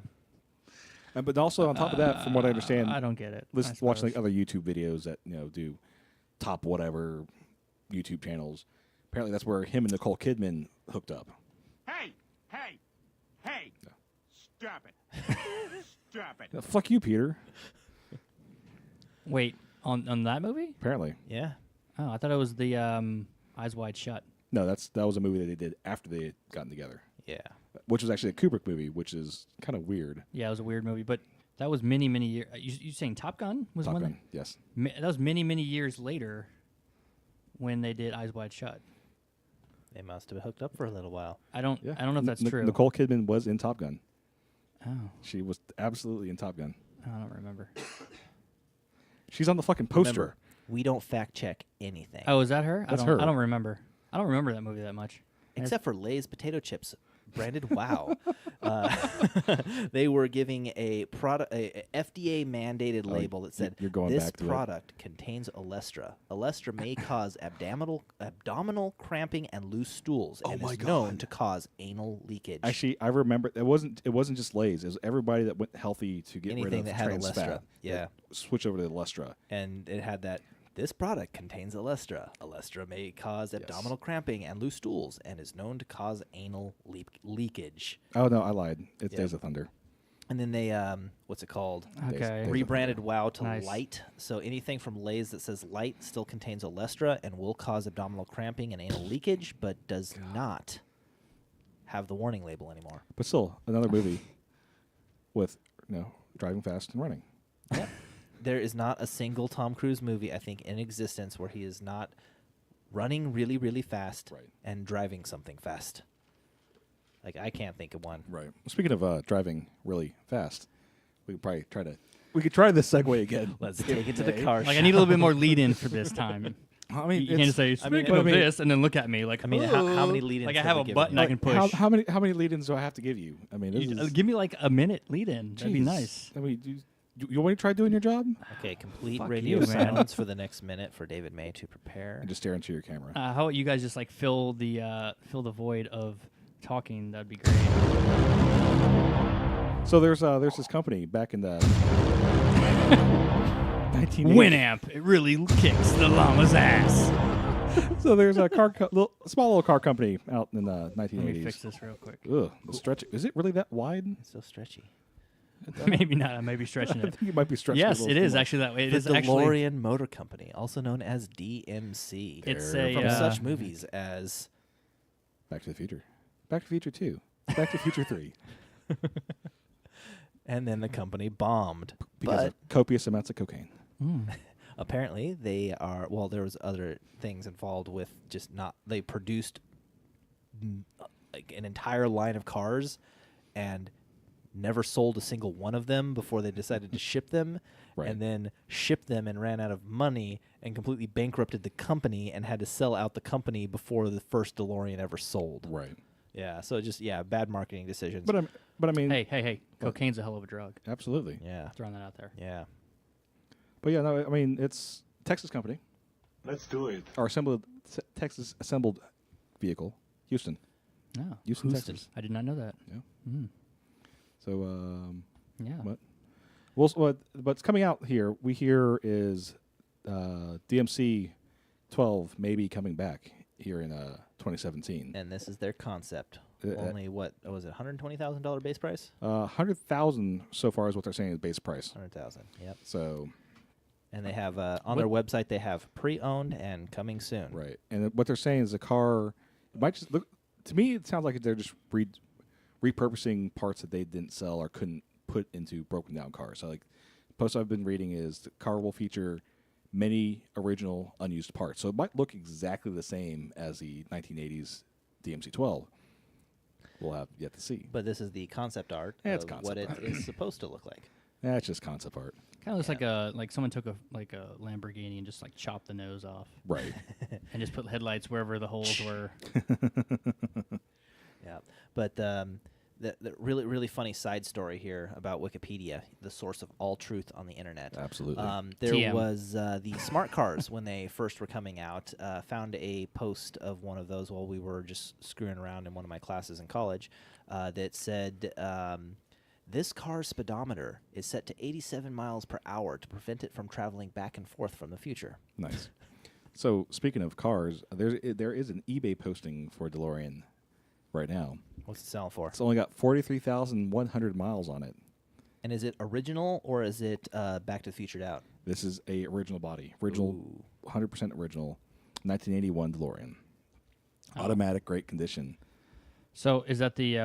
But also on top of that, from what I understand, I don't get it. listen, I watching like suppose. other YouTube videos that do top whatever YouTube channels. Apparently, that's where him and Nicole Kidman hooked up. Hey! Stop it! Stop it! Fuck you, Peter. Wait, on that movie? Apparently, Yeah. Oh, I thought it was the Eyes Wide Shut. no. That was a movie that they did after they had gotten together, Yeah. which was actually a Kubrick movie, which is kind of weird. Yeah, it was a weird movie, but that was many years. You saying Top Gun was Top one? Gun, yes. That was many years later when they did Eyes Wide Shut. They must have hooked up for a little while. I don't Yeah. know if that's true. Nicole Kidman was in Top Gun. Oh, She was absolutely in Top Gun. I don't remember. She's on the fucking poster. Remember, we don't fact check anything. Oh, is that her? That's I her. don't remember. I don't remember that movie that much. Except for Lay's potato chips, branded Wow. They were giving a FDA mandated label that said you're going this back to it. product contains olestra. Olestra may cause abdominal cramping and loose stools, and my is known God. to cause anal leakage. Actually, I remember it wasn't just Lay's. It was everybody that went healthy to get rid Anything of that had trans Olestra. fat. Yeah. Switch over to Olestra. And it had that. This product contains olestra. Olestra may cause abdominal cramping and loose stools, and is known to cause anal leakage. Oh no, I lied. It's Yeah. Days of Thunder. And then they, what's it called? Okay. Days of Rebranded WoW to Nice. Light. So anything from Lay's that says Light still contains olestra and will cause abdominal cramping and anal leakage, but does not have the warning label anymore. But still, another movie with driving fast and running. There is not a single Tom Cruise movie, I think, in existence where he is not running really, really fast Right. and driving something fast. Like, I can't think of one. Right. Speaking of driving really fast, we could probably try this segue again. Let's take it to the car Like I need a little bit more lead in for this time. I mean, You can't just say speaking of this and then look at me like. I mean, how many lead-ins Like I have have we a given button you? I can push. How many lead-ins do I have to give you? I mean, this is Give me like a minute lead in. That'd be Jeez. nice. I mean, you want to try doing your job? Okay, complete Fuck radio you, man. silence for the next minute for David May to prepare. And just stare into your camera. How about you guys just like fill the void of talking? That'd be great. So there's this company back in the 1980s. Winamp. It really kicks the llama's ass. So there's a small little car company out in the Let me fix 1980s. this real quick. Ugh, the stretch. Is it really that wide? It's so stretchy. Maybe not. I may be stretching I it. think it might be stretched. Yes, a it little is too much. actually that way. It The is actually. DeLorean Motor Company, also known as DMC. It's From from a such movies as Back to the Future, Back to the Future 2, Back to the Future 3, and then the company bombed. because But of copious amounts of cocaine. apparently they are, well, there was other things involved with just not, they produced like an entire line of cars and never sold a single one of them before they decided to ship them, Right. and then shipped them and ran out of money and completely bankrupted the company and had to sell out the company before the first DeLorean ever sold. Right. Yeah, so just bad marketing decisions. But I mean, Hey, cocaine's a hell of a drug. absolutely. yeah, Throwing that out there. yeah. But yeah, no, I mean, it's Texas company. Let's do it. Our Texas assembled vehicle, Houston, No. Houston, Houston. Texas. I did not know that. Yeah. Mm. So, Yeah. what's coming out here? We hear is DMC 12 maybe coming back here in 2017. And this is their concept. Uh, Only what was it? $120,000 base price. 100,000 so far is what they're saying is base price. 100,000. Yep. So, And they have on their website they have pre-owned and coming soon. right, and what they're saying is the car it might just look to me. It sounds like they're just repurposing parts that they didn't sell or couldn't put into broken down cars. So, like, the post I've been reading is the car will feature many original unused parts. So it might look exactly the same as the 1980s DMC 12. We'll have yet to see. But this is the concept art Yeah, it's of concept what art. it is supposed to look like. That's just concept art. Kind of looks like someone took a Lamborghini and just like chopped the nose off Right. and just put headlights wherever the holes were. Yeah. But the really, really funny side story here about Wikipedia, the source of all truth on the internet. Absolutely. There TM. was the smart cars when they first were coming out. Found a post of one of those while we were just screwing around in one of my classes in college that said, this car's speedometer is set to 87 miles per hour to prevent it from traveling back and forth from the future. Nice. So speaking of cars, there is an eBay posting for DeLorean right now. What's it selling for? It's only got 43,100 miles on it. And is it original or is it Back to the Futured out? This is a original body, original, Ooh. 100% original, 1981 DeLorean. Oh. Automatic, great condition. So is that the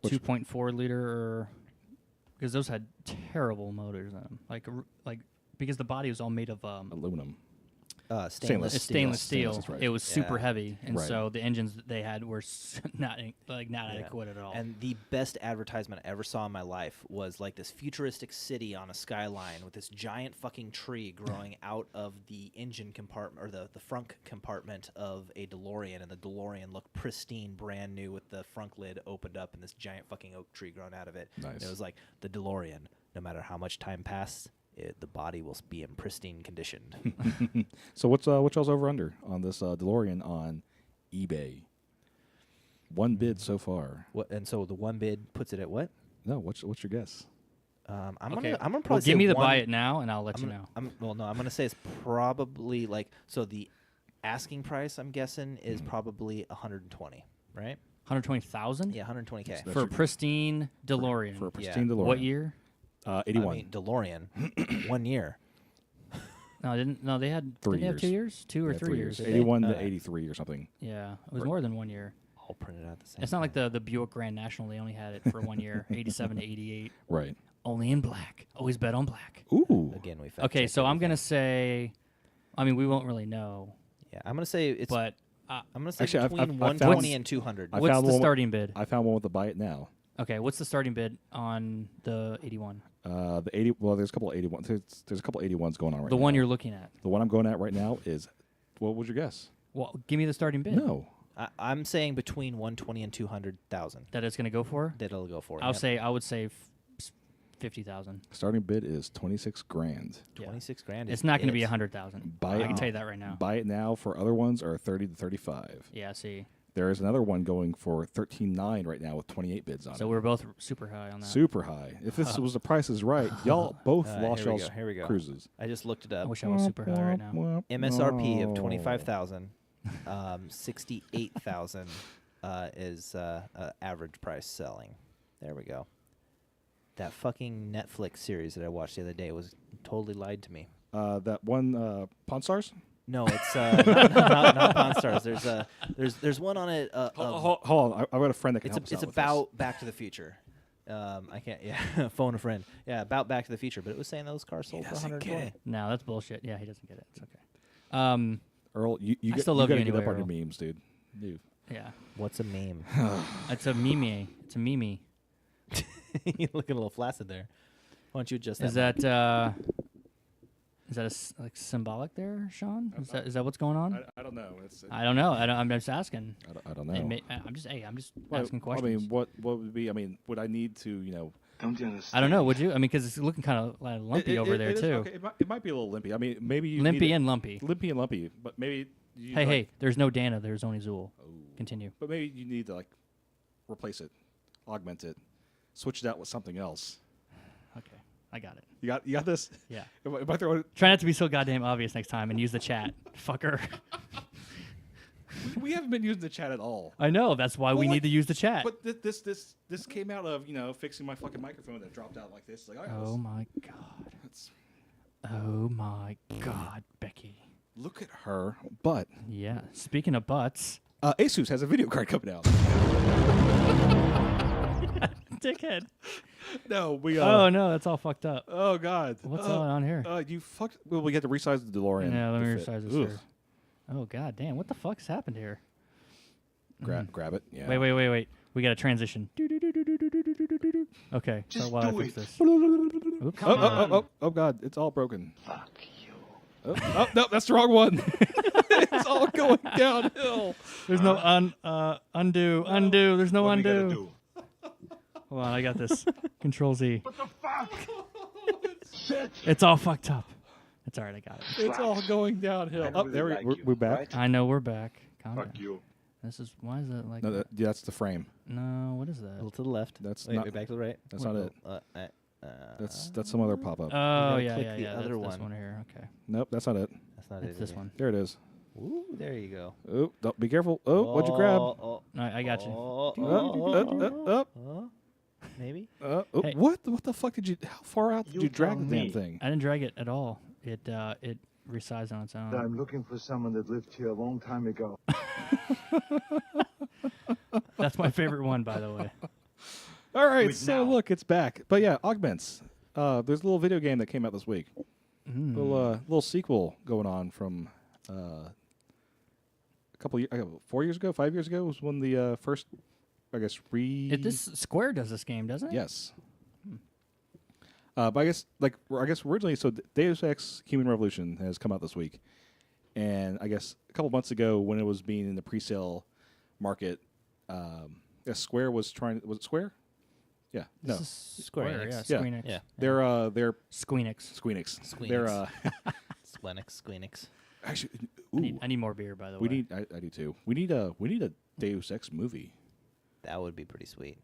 Which- 2.4 liter or because those had terrible motors in them, like because the body was all made of Aluminum. Stainless it's steel. stainless steel. Stainless, right. It was super Yeah. heavy, and Right. so the engines that they had were not Yeah. adequate at all. And the best advertisement I ever saw in my life was like this futuristic city on a skyline with this giant fucking tree growing out of the engine compartment or the frunk compartment of a DeLorean, and the DeLorean looked pristine, brand new with the frunk lid opened up and this giant fucking oak tree growing out of it. Nice. And it was like the DeLorean, no matter how much time passed, the body will be in pristine condition. So what's y'all's over under on this DeLorean on eBay? One bid so far. What? And so the one bid puts it at what? No, what's your guess? I'm okay, gonna probably well, say give me the one, buy it now, and I'll let I'm you gonna, know. I'm gonna say it's probably like so. The asking price, I'm guessing, is probably 120, right? 120,000 Yeah, 120K. So for a pristine DeLorean. For a pristine DeLorean. What year? 81. I mean, DeLorean, 1 year. No, they had 3 did they have years. 2 years, 2 or Yeah, 3 years. Did they? 81 Uh, to 83 or something. Yeah, it was Right. more than 1 year. All printed out the same. It's not like the Buick Grand National. They only had it for 1 year, 87 to 88. Right. Only in black. Always bet on black. Ooh. Again, we Okay, fact-checked so I'm everything. gonna say, I mean, we won't really know, Yeah, I'm gonna say it's. but I'm gonna say Actually, between I've found- 120 and 200. I what's found the one- starting bid? I found one with the buy it now. Okay, what's the starting bid on the 81? The 80. Well, there's a couple of 81. There's a couple of 81s going on right The now. one you're looking at. The one I'm going at right now is. What was your guess? Well, give me the starting bid. No. I'm saying between 120 and 200,000. That it's gonna go for. That it'll go for. I would say 50,000. Starting bid is 26 grand. Yeah. 26 grand. It's is not gonna it. be 100,000. Buy I it. can tell you that right now. Buy it now for other ones are 30 to 35. Yeah, see. There is another one going for 13.9 right now with 28 bids on So it. we're both super high on that. Super high. If this was the Price is Right, y'all both lost here we y'all's go, here we go. cruises. I just looked it I up. wish I was super high right now. MSRP of No. 25,000. 68,000 is average price selling. There we go. That fucking Netflix series that I watched the other day was totally lied to me. That one, Pawn Stars? No, it's not Pawn Stars. There's one on it. Hold on. I've got a friend that can help us It's out with about Back to the Future. I can't. Yeah, phone a friend. Yeah, about Back to the Future. But it was saying those cars sold for doesn't get 120. No, that's bullshit. Yeah, he doesn't get it. It's okay. this. Earl, you I get, still you love you gotta get anyway, up on Earl. your memes, dude. You. Yeah. What's a meme? It's a meme. It's a meme. You're looking a little flaccid there. Why don't you adjust that? Is that like symbolic there, Sean? Is that what's going on? I don't know. I don't know. I'm just asking. I don't know. I'm just asking questions. I mean, what would be? I mean, would I need to, Don't you understand? I don't know. Would you? I mean, because it's looking kind of like lumpy over there it is, too. okay, it might be a little limpy. I mean, maybe you Limpy need and lumpy. limpy and lumpy, but maybe. You Hey, there's no Dana. There's only Zool. Oh. Continue. But maybe you need to replace it, augment it, switch it out with something else. Okay, I got it. You got this? Yeah. If I throw it, Try not to be so goddamn obvious next time and use the chat, fucker. we haven't been using the chat at all. I know. That's why we Well, need to use the chat. But this came out of fixing my fucking microphone that dropped out like this. Oh my god. That's, Oh my god, Becky. look at her butt. Yeah. Speaking of butts, Asus has a video card coming out. dickhead. No, we. Oh no, that's all fucked up. Oh God. What's going on here? You fucked. Well, we had to resize the DeLorean. Yeah, let to me fit. resize this Oof. here. Oh god damn, what the fuck's happened here? Grab it. Yeah. Wait. We got a transition. Okay, so Just while I do fix it. this. Oops. Oh God, it's all broken. Fuck you. Oh no, that's the wrong one. It's all going downhill. There's no undo. There's no What we gotta undo. do? Hold on, I got this. Control Z. What the fuck? It's all fucked up. It's all right, I got it. It's all going downhill. Oh, really there like you, we're back. right? I know we're back. Calm Fuck down. you. This is why is it like No, that's the frame. no? What is A that? little to the left. That's Wait, not. wait, back to the right. That's not it. That's some other pop up. Oh gotta yeah, click yeah, the yeah. other That's this one. one here. Okay, Nope, that's not it. That's not it's it. this is it? one. There it is. Ooh, there you go. Oh, don't, be careful. Oh, what'd you grab? Oh, I got you. Maybe. Hey. What the fuck did you? How far out did You you drag tell the damn me. thing? I didn't drag it at all. It resized on its own. I'm looking for someone that lived here a long time ago. That's my favorite one, by the way. All right, Good so now. look, it's back. But yeah, augments. There's a little video game that came out this week. Little sequel going on from a couple years, 4 years ago, 5 years ago was when the first, I guess, This Square does this game, doesn't it? Yes. But I guess originally, so Deus Ex: Human Revolution has come out this week, and I guess a couple months ago when it was being in the pre-sale market, I guess Square was trying. Was it Square? Yeah. No. This is Square Square, Enix. yeah. Yeah. Squeenix. Yeah. They're Squeenix. Squeenix. Squeenix. They're Squeenix. actually. I need more beer, by the We way. need. I do too. We need a Deus Ex movie. That would be pretty sweet.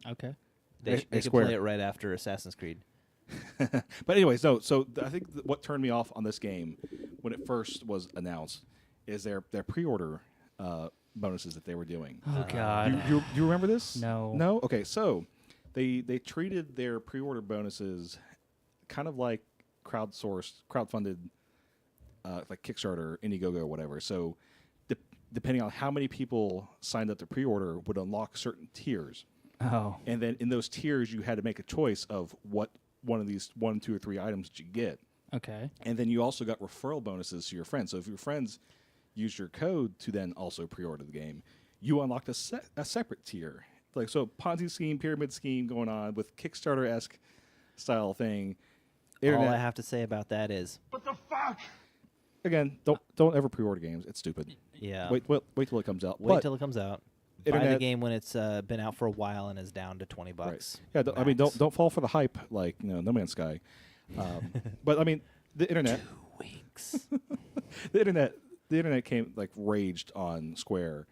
Okay. They, Hey, they hey, could Square. play it right after Assassin's Creed. But anyways, no. So I think what turned me off on this game when it first was announced is their pre-order bonuses that they were doing. Oh God. You remember this? No. No. Okay. So they treated their pre-order bonuses kind of like crowdfunded, like Kickstarter, Indiegogo, or whatever. So depending on how many people signed up to pre-order, would unlock certain tiers. Oh. And then in those tiers, you had to make a choice of what one of these 1, 2, or 3 items that you get. Okay. And then you also got referral bonuses to your friends. So if your friends use your code to then also pre-order the game, you unlocked a separate tier. Like, so Ponzi scheme, pyramid scheme going on with Kickstarter-esque style thing. All Internet, I have to say about that is, What the fuck? again, don't ever pre-order games. It's stupid. yeah, Wait till it comes out. wait But- till it comes out. Buy the Internet- game when it's been out for a while and is down to $20. Right. Yeah, I mean, max. don't fall for the hype like No Man's Sky. But I mean, the internet, 2 weeks. the internet came raged on Square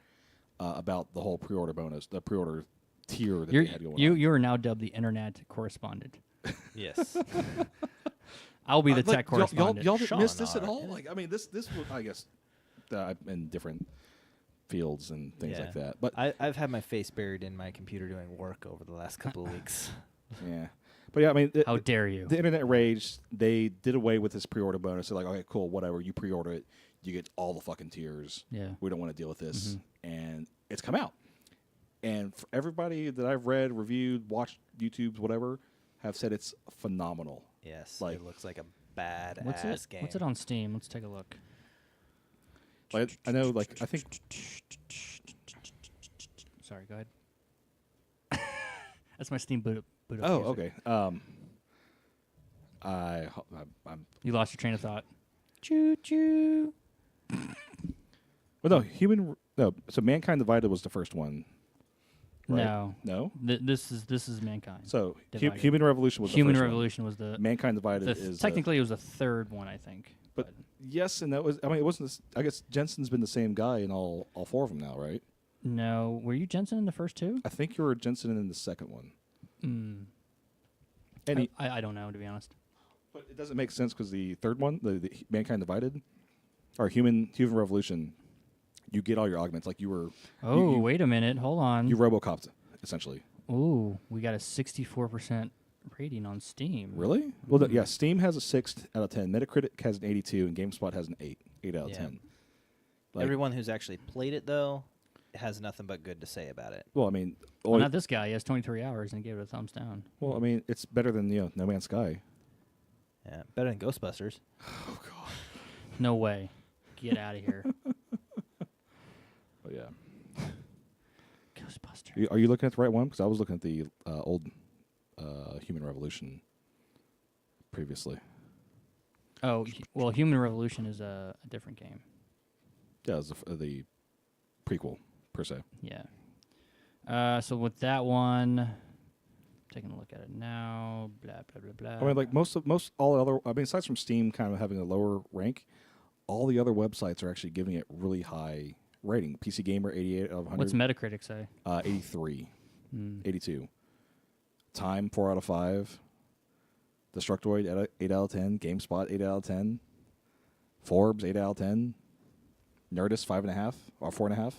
about the whole pre-order bonus, the pre-order tier that they had going on. You are now dubbed the internet correspondent. Yes. I'll be the Like, tech correspondent. Y'all didn't miss Sean this at are. all. Like, I mean, this was, I guess, in different fields and things like that. But I've had my face buried in my computer doing work over the last couple of weeks. yeah, but yeah, I mean, How dare you? the internet raged. They did away with this pre-order bonus. They're like, okay, cool, whatever. You pre-order it, you get all the fucking tiers. Yeah. We don't want to deal with this, and it's come out. And for everybody that I've read, reviewed, watched YouTube's, whatever, have said it's phenomenal. Yes, Like- it looks like a badass What's it? game. What's it on Steam? Let's take a look. Like, I know, like, I think Sorry, go ahead. That's my Steam boot up. Oh, music. okay. I'm. You lost your train of thought. Choo choo. Well, no. So Mankind Divided was the first one. Right? No. No. This is Mankind. So Divided. Human Revolution was Human the first Revolution was the one. Mankind Divided is technically it was the third one, I think. But yes, and that was. I mean, it wasn't. I guess Jensen's been the same guy in all four of them now, right? No, were you Jensen in the first two? I think you were Jensen in the second one. And I don't know, to be honest. But it doesn't make sense because the third one, the Mankind Divided, or Human Revolution, you get all your augments like you were. Oh, you, wait a minute, hold on. You RoboCopped essentially. Ooh, we got a 64% rating on Steam. Really? Well, yeah. Steam has a 6 out of 10. Metacritic has an 82, and GameSpot has an 8 out of 10. Like, Everyone who's actually played it though has nothing but good to say about it. well, I mean, Well, not this guy. He has 23 hours and gave it a thumbs down. well, I mean, it's better than No Man's Sky. Yeah, better than Ghostbusters. Oh God. No way. Get out of here. But yeah. Ghostbusters. Are you looking at the right one? Because I was looking at the old Human Revolution previously. Oh, well, Human Revolution is a different game. Yeah, it was the prequel per se. Yeah. So with that one, taking a look at it now. Blah blah blah blah. I mean, like most all the other. I mean, aside from Steam kind of having a lower rank, all the other websites are actually giving it really high rating. PC Gamer 88 out of 100. What's Metacritic say? 83, 82. Time 4 out of 5. Destructoid 8 out of 10. GameSpot 8 out of 10. Forbes 8 out of 10. Nerdist 5.5 or 4.5.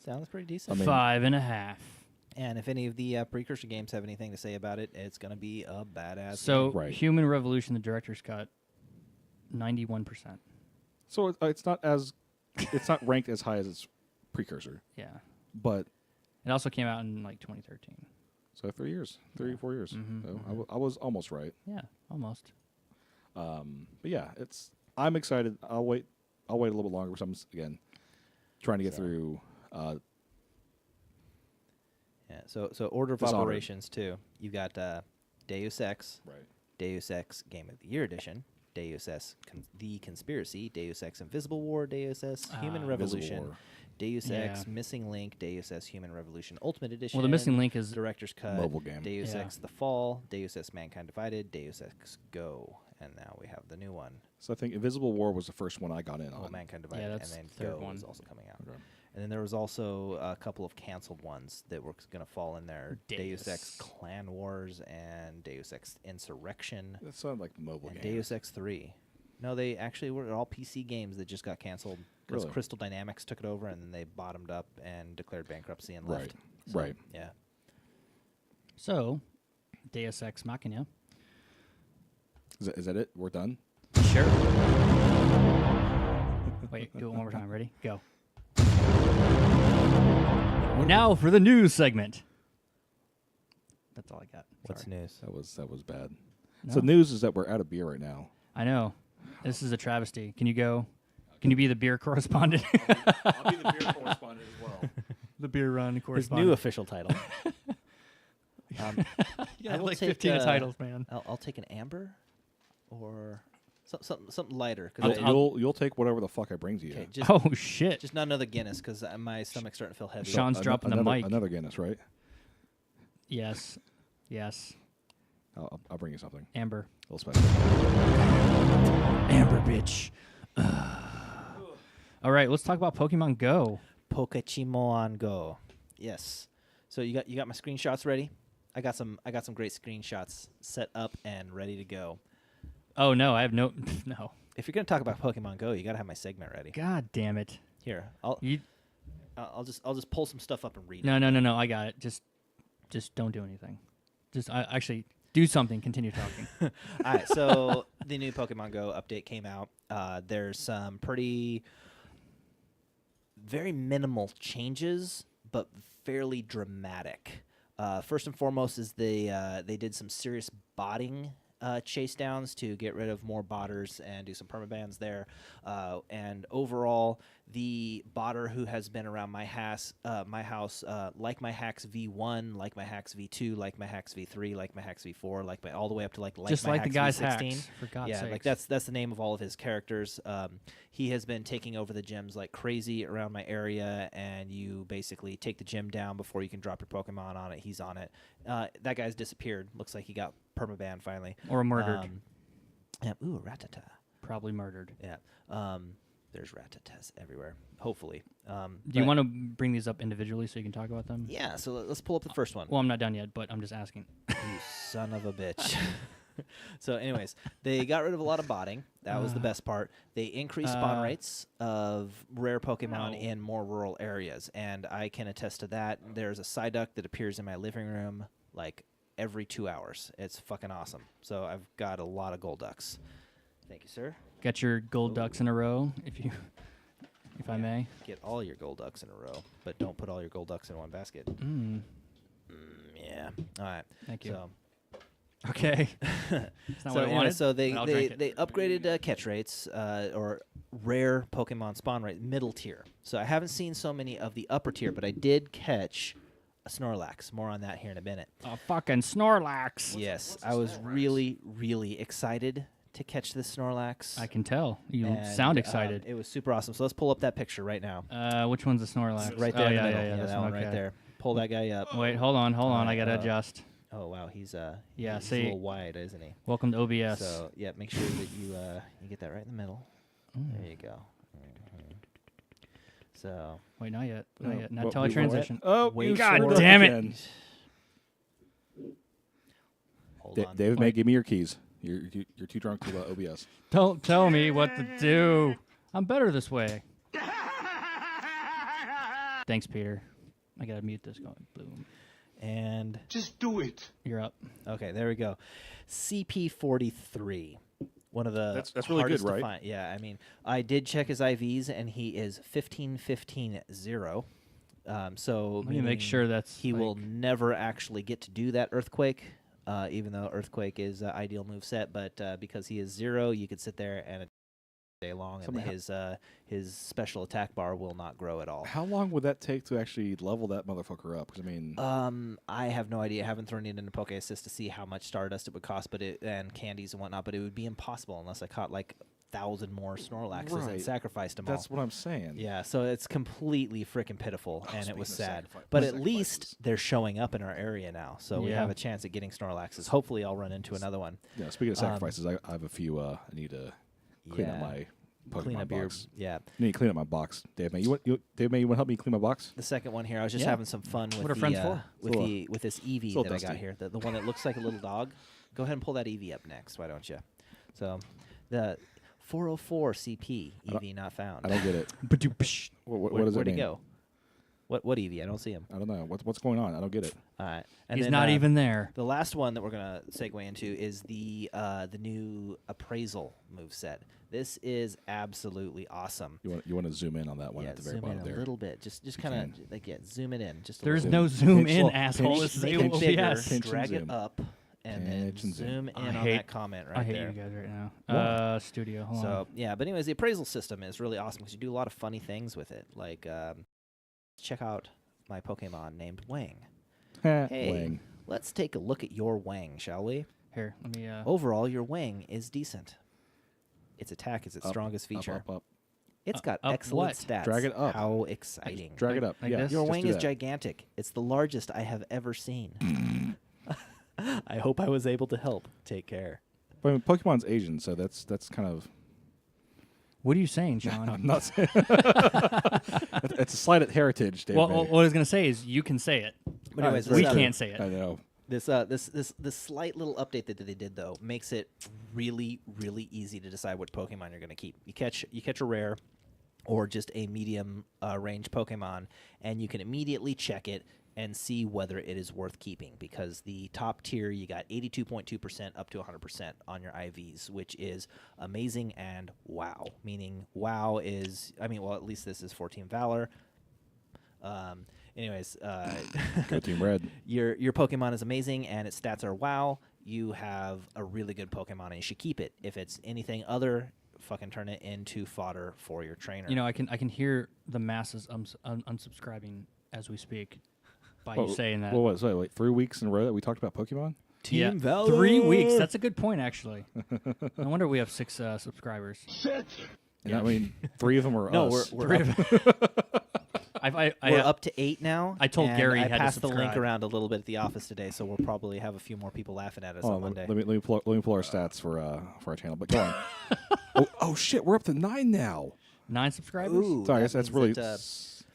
Sounds pretty decent. I mean- 5.5. And if any of the precursor games have anything to say about it, it's going to be a badass So game. Right. Human Revolution, the director's cut, 91%. So it's not ranked as high as its precursor, Yeah. but It also came out in like 2013. so 3 years, 4 years. Mhm, So I was almost right. Yeah, almost. But yeah, I'm excited. I'll wait a little bit longer because I'm again trying to get through. Yeah. So order of Dishonored. operations too. You got Deus Ex, Right. Deus Ex Game of the Year Edition, Deus Ex The Conspiracy, Deus Ex Invisible War, Deus Ex Human Invisible Revolution, War. Deus Ex Yeah. Missing Link, Deus Ex Human Revolution Ultimate Edition. Well, the Missing Link is Director's Cut, Mobile game. Deus Yeah. Ex The Fall, Deus Ex Mankind Divided, Deus Ex Go, and now we have the new one. So I think Invisible War was the first one I got in Oh, on. Mankind Divided, that's and then the third Go one. is also coming out. Okay. And then there was also a couple of canceled ones that were going to fall in there. Deus Ex Deus. Clan Wars and Deus Ex Insurrection That sounded like mobile and game. Deus Ex 3. No, they actually were all PC games that just got canceled because Really? Crystal Dynamics took it over and then they bottomed up and declared bankruptcy and left. Right. Right. Yeah. so Deus Ex Machina. Is that it? We're done. Sure. Wait, do it one more time. Ready? Go. Now for the news segment. That's all I got. What's Sorry. news? That was bad. No. So news is that we're out of beer right now. I know. This is a travesty. Can you go? Can you be the beer correspondent? I'll be the beer correspondent as well. The beer run His correspondent. new official title. Yeah, I will like take, 15 titles, man. I'll take an amber or something lighter. You'll take whatever the fuck I bring to you. Okay, just, Oh shit! just not another Guinness because my stomach's starting to feel heavy. Sean's dropping the mic. Another Guinness, right? Yes, yes. I'll bring you something. Amber. A little special. Amber, bitch. All right, let's talk about Pokemon Go. Pokemon Go. Yes. So you got my screenshots ready? I got some great screenshots set up and ready to go. Oh no, I have no. If you're gonna talk about Pokemon Go, you gotta have my segment ready. God damn it! Here, I'll just pull some stuff up and read it. No. I got it. Just don't do anything. Just actually do something. Continue talking. All right. So the new Pokemon Go update came out. There's some very minimal changes, but fairly dramatic. First and foremost is they did some serious botting chase downs to get rid of more botters and do some permabans there. And overall, the botter who has been around my house, like my Hacks V1, like my Hacks V2, like my Hacks V3, like my Hacks V4, like my all the way up to like Just my like the Hacks guy's V16. hacks, for God's Yeah, sakes. like that's the name of all of his characters. He has been taking over the gyms like crazy around my area, and you basically take the gym down before you can drop your Pokemon on it. He's on it. That guy's disappeared. Looks like he got permabanned finally. Or murdered. Yeah, ooh, Rattata. Probably murdered. Yeah. There's Rattatas everywhere, hopefully. Do you want to bring these up individually so you can talk about them? Yeah, so let's pull up the first one. Well, I'm not done yet, but I'm just asking. You son of a bitch. So anyways, they got rid of a lot of botting. That was the best part. They increased spawn rates of rare Pokemon in more rural areas, and I can attest to that. There's a Psyduck that appears in my living room like every 2 hours. It's fucking awesome. So I've got a lot of Golducks. Thank you, sir. Get your gold ducks in a row, if I may. Get all your Golducks in a row, but don't put all your Golducks in one basket. Yeah. All right. Thank you. So, Okay. It's not what I anyway, wanted, so they but I'll drink it. they upgraded catch rates or rare Pokemon spawn rate, middle tier. So I haven't seen so many of the upper tier, but I did catch a Snorlax. More on that here in a minute. A fucking Snorlax. Yes, I was really, really excited to catch this Snorlax. I can tell. You And, sound excited. It was super awesome. So let's pull up that picture right now. Which one's the Snorlax? Right there Oh, in yeah, the middle. yeah, this that one right okay. there. Pull that guy up. Wait, hold on. I gotta uh, adjust. Oh wow, he's Yeah, he's see- a little wide, isn't he? Welcome to OBS. So yeah, make sure that you get that right in the middle. There you go. So Wait, not yet. Not yet. Not What- until I what- transition. Oh, Wait you God swore damn it. again. hold on. David May, Wait. give me your keys. You're too drunk to OBS. Don't tell me what to do. I'm better this way. Thanks, Peter. I gotta mute this going. Boom. And Just do it. You're up. okay, there we go. CP43. One of the That's really good, hardest to right? find. Yeah, I mean, I did check his IVs, and he is 15-15-0. So Let me make meaning sure that's he like- will never actually get to do that Earthquake, even though Earthquake is ideal moveset. But because he is 0, you could sit there and day long, and his special attack bar will not grow at all. How long would that take to actually level that motherfucker up? Because I mean, I have no idea. I haven't thrown it into Poke Assist to see how much Stardust it would cost, and candies and whatnot. But it would be impossible unless I caught like 1,000 more Snorlaxes and Right. sacrificed them that's all. what I'm saying. Yeah, so it's completely freaking pitiful, and it was speaking of sad. sacrifice- But at sacrifices. least they're showing up in our area now, so we Yeah. have a chance at getting Snorlaxes. Hopefully, I'll run into another one. Yeah. Speaking of sacrifices, I have a few. I need to clean up Yeah. my Pokemon Clean up your box. yeah. I need to clean up my box. Dave May, you want to help me clean my box? The second one here, I was just Yeah. having some fun with What are the friends for? with this Eevee it's a that little I got dusty. here. The one that looks like a little dog. Go ahead and pull that Eevee up next. Why don't you? So, the 404 CP Eevee not found. I don't get it. What does Where'd that he mean? go? What Eevee? I don't see him. I don't know. What's going on? I don't get it. All right. And He's then, not even there. The last one that we're gonna segue into is the new appraisal moveset. This is absolutely awesome. You want to zoom in on that one Yeah, at the very zoom bottom in a there. little bit. Just kind of like zoom it in. Just a There's little no bit. zoom Pinch- in, well, asshole. pinch- This is Make it bigger, OBS. Pinch and drag it zoom. up, and then Pinch and zoom. zoom in I on hate- that comment right I hate there. you guys right now. Why? Studio. Hold So on. yeah, but anyways, the appraisal system is really awesome because you do a lot of funny things with it. Like check out my Pokemon named Wang. Hey, Wang. let's take a look at your Wang, shall we? Here, let me. Overall, your Wang is decent. Its attack is its Up, strongest feature. Up. It's got up excellent what? stats. Drag it up. How exciting. Drag it up. like yeah. this? Your just Wang do is that. gigantic. It's the largest I have ever seen. I hope I was able to help. Take care. But I mean, Pokemon's Asian, so that's kind of. What are you saying, John? I'm not saying. It's a slight at heritage, Dave. well, May. what I was gonna say is you can say it. But anyways, We this, can't say I it. know. This slight little update that they did though makes it really easy to decide what Pokemon you're going to keep. You catch a rare or just a medium range Pokemon, and you can immediately check it and see whether it is worth keeping, because the top tier you got 82.2% up to 100% on your IVs, which is amazing. And wow, meaning wow is, I mean, well, at least this is 14 Valor. Anyways, Go Team Red. your Pokemon is amazing and its stats are wow. You have a really good Pokemon and you should keep it. If it's anything other fucking turn it into fodder for your trainer. You know, I can hear the masses unsubscribing as we speak by you saying that. What was it? Wait, 3 weeks in a row that we talked about Pokemon? Team Valor. 3 weeks. That's a good point, actually. No wonder we have 6 subscribers. And I mean, 3 of them are No, us. we're We're up to 8 now. I told and Gary I he had to passed the link subscribe. around a little bit at the office today, so we'll probably have a few more people laughing at us Oh, on Monday. let me pull our stats for our channel. But go on. oh shit, we're up to 9 now. 9 subscribers. Ooh, Sorry, I that guess that's means really that,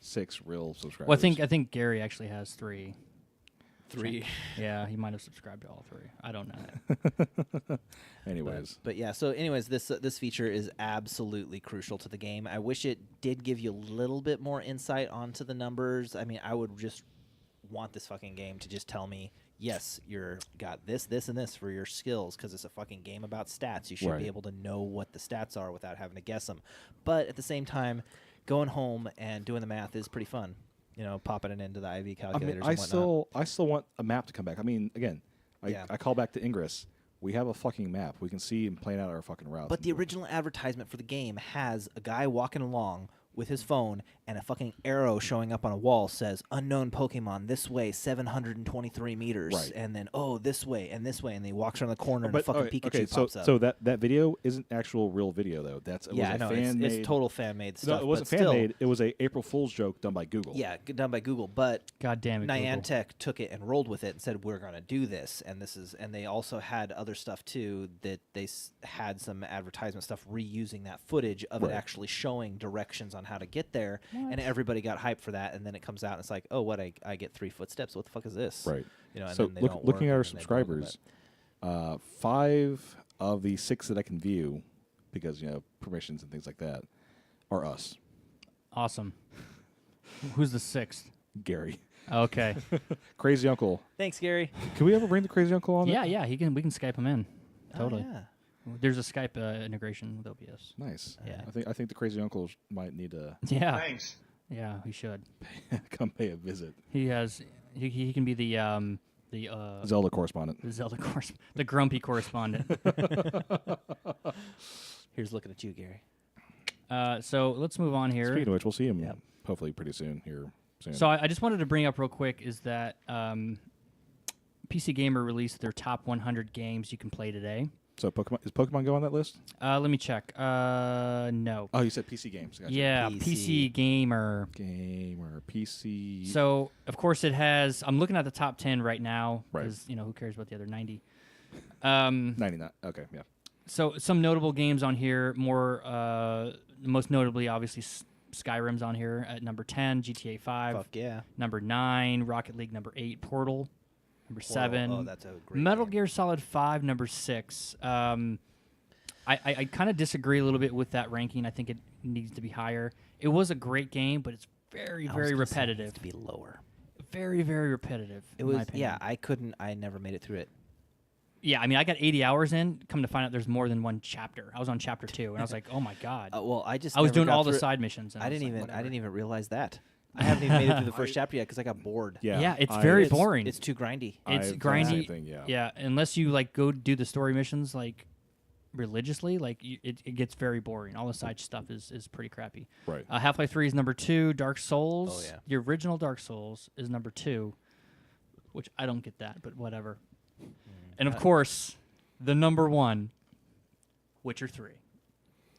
6 real subscribers. Well, I think Gary actually has 3. 3. Yeah, he might have subscribed to all 3. I don't know. Anyways, But yeah, so anyways, this feature is absolutely crucial to the game. I wish it did give you a little bit more insight onto the numbers. I mean, I would just want this fucking game to just tell me, yes, you're got this, and this for your skills, because it's a fucking game about stats. You should Right. be able to know what the stats are without having to guess them. But at the same time, going home and doing the math is pretty fun. You know, popping it into the IV I calculators mean, and whatnot. I still want a map to come back. I mean, again, Yeah. I call back to Ingress. We have a fucking map. We can see and plan out our fucking routes. But the original advertisement for the game has a guy walking along with his phone and a fucking arrow showing up on a wall says unknown Pokemon this way 723 meters Right. and then this way and then he walks around the corner and a But, fucking okay, Pikachu so pops up. so that video isn't actual real video though. It yeah, I was a know fan made. it's total fan made No, stuff. it wasn't but fan still, made. It was a April Fool's joke done by Google. Yeah, done by Google, but God damn it, Google. Niantic took it and rolled with it and said we're going to do this, and they also had other stuff too that they had some advertisement stuff reusing that footage of Right. it actually showing directions on how to get there, and everybody got hyped for that, and then it comes out and it's like, oh, what I get 3 footsteps? What the fuck is this? Right. You know, and So then they don't looking work, at our and then they bug them, subscribers, 5 of the 6 that I can view, because permissions and things like that, are us. Awesome. Who's the 6th? Gary, Okay. Crazy Uncle. but- Thanks, Gary. Can we ever bring the Crazy Uncle on? yeah, we can Skype him in. Totally. Oh, yeah. There's a Skype integration with OBS. Nice. Yeah. I think the Crazy Uncle might need to Yeah. Thanks. Yeah, he should. come pay a visit. He has. He can be the Zelda correspondent. the Zelda the grumpy correspondent. Here's looking at you, Gary. So let's move on here. Speaking of which, we'll see him Yep. hopefully pretty soon here. Soon. So I just wanted to bring up real quick is that PC Gamer released their top 100 games you can play today. So is Pokemon go on that list? Let me check. No. Oh, you said PC games. Gotcha. Yeah, PC Gamer. Game or PC. So of course it has. I'm looking at the top 10 right now Right. because who cares about the other 90. 99. Okay, yeah. So some notable games on here. Most notably, obviously, Skyrim's on here at number 10. GTA 5. Fuck yeah. Number 9. Rocket League number 8. Portal number 7. Oh, that's a great Metal game. Gear Solid 5 number 6. I kind of disagree a little bit with that ranking. I think it needs to be higher. It was a great game, but it's very, I was very gonna say it needs repetitive. to be lower. Very, very repetitive. It in was my opinion. I never made it through it. Yeah, I mean, I got 80 hours in. Come to find out, there's more than one chapter. I was on chapter 2, and I was like, oh my god. Well, I I was never doing got all the through it. side missions. And I was didn't like, even I whatever. didn't even realize that. I haven't even made it through the first chapter yet because I got bored. Yeah, it's very It's- boring. It's too grindy. It's I've done the same grindy. thing, yeah. Yeah, unless you go do the story missions religiously, it gets very boring. All the side stuff is pretty crappy. Right. Half-Life 3 is number 2. Dark Souls, Oh, yeah. the original Dark Souls, is number 2, which I don't get that, but whatever. And of course, the number 1, Witcher 3.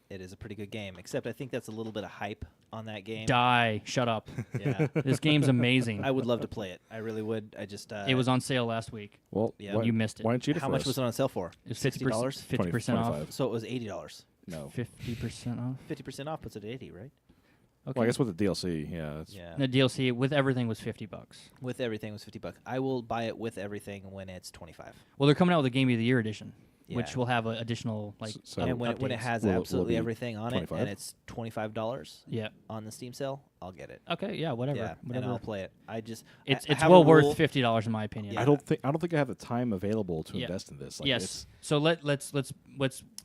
It is a pretty good game, except I think that's a little bit of hype on that game. Die. Shut up. Yeah. This game's amazing. I would love to play it. I really would. I just It was on sale last week. Well, Yeah. why, You missed it. Why didn't you? how much was it on sale for? It was $60? 50% off. 25. So it was $80. No. 50% off. 50% off puts it at 80, right? Okay. Well, I guess with the DLC, yeah. It's, Yeah. The DLC with everything was $50. With everything was $50. I will buy it with everything when it's 25. Well, they're coming out with a Game of the Year edition, which Yeah. will have additional So And when it updates. has Will it absolutely be everything on it 25? and it's $25 Yeah. on the Steam sale, I'll get it. Okay. Yeah. Whatever. Yeah, Whatever. and I'll play it. I just It's I it's have well a rule- worth $50 in my opinion. Yeah. I don't think I have the time available to Yeah. invest in this. Yes. So let's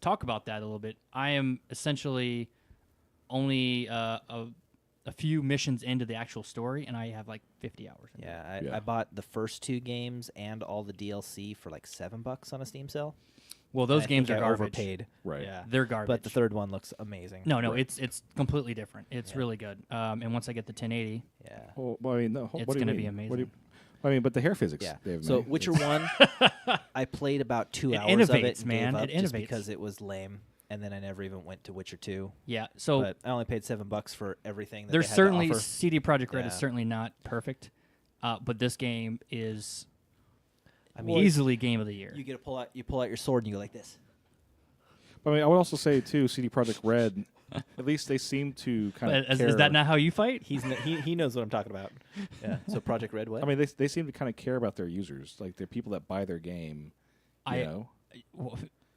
talk about that a little bit. I am essentially only a few missions into the actual story, and I have 50 hours. in it. Yeah, Yeah. I bought the first 2 games and all the DLC for $7 on a Steam sale. Well, those I games think are I garbage. overpaid. Right. Yeah, They're garbage. but the third one looks amazing. No, Right. it's completely different. It's really good. And once I get the 1080, Yeah. Well, I mean, no, It's what do you gonna be mean? What do amazing. I mean, but the hair physics. Yeah. They have So made, Witcher it's- 1, I played about 2 It hours of it innovates, and man. gave up It just innovates. because it was lame, and then I never even went to Witcher 2. yeah. So But I only paid $7 for everything that there's they had certainly to offer. CD Projekt Red is Yeah. certainly not perfect, but this game is I mean, easily game of the year. you get to pull out your sword and you go like this. I mean, I would also say too, CD Projekt Red. At least they seem to kind of. Is that not how you fight? He knows what I'm talking about. Yeah. So Project Red, what? I mean, they seem to kind of care about their users, like they're people that buy their game. You know,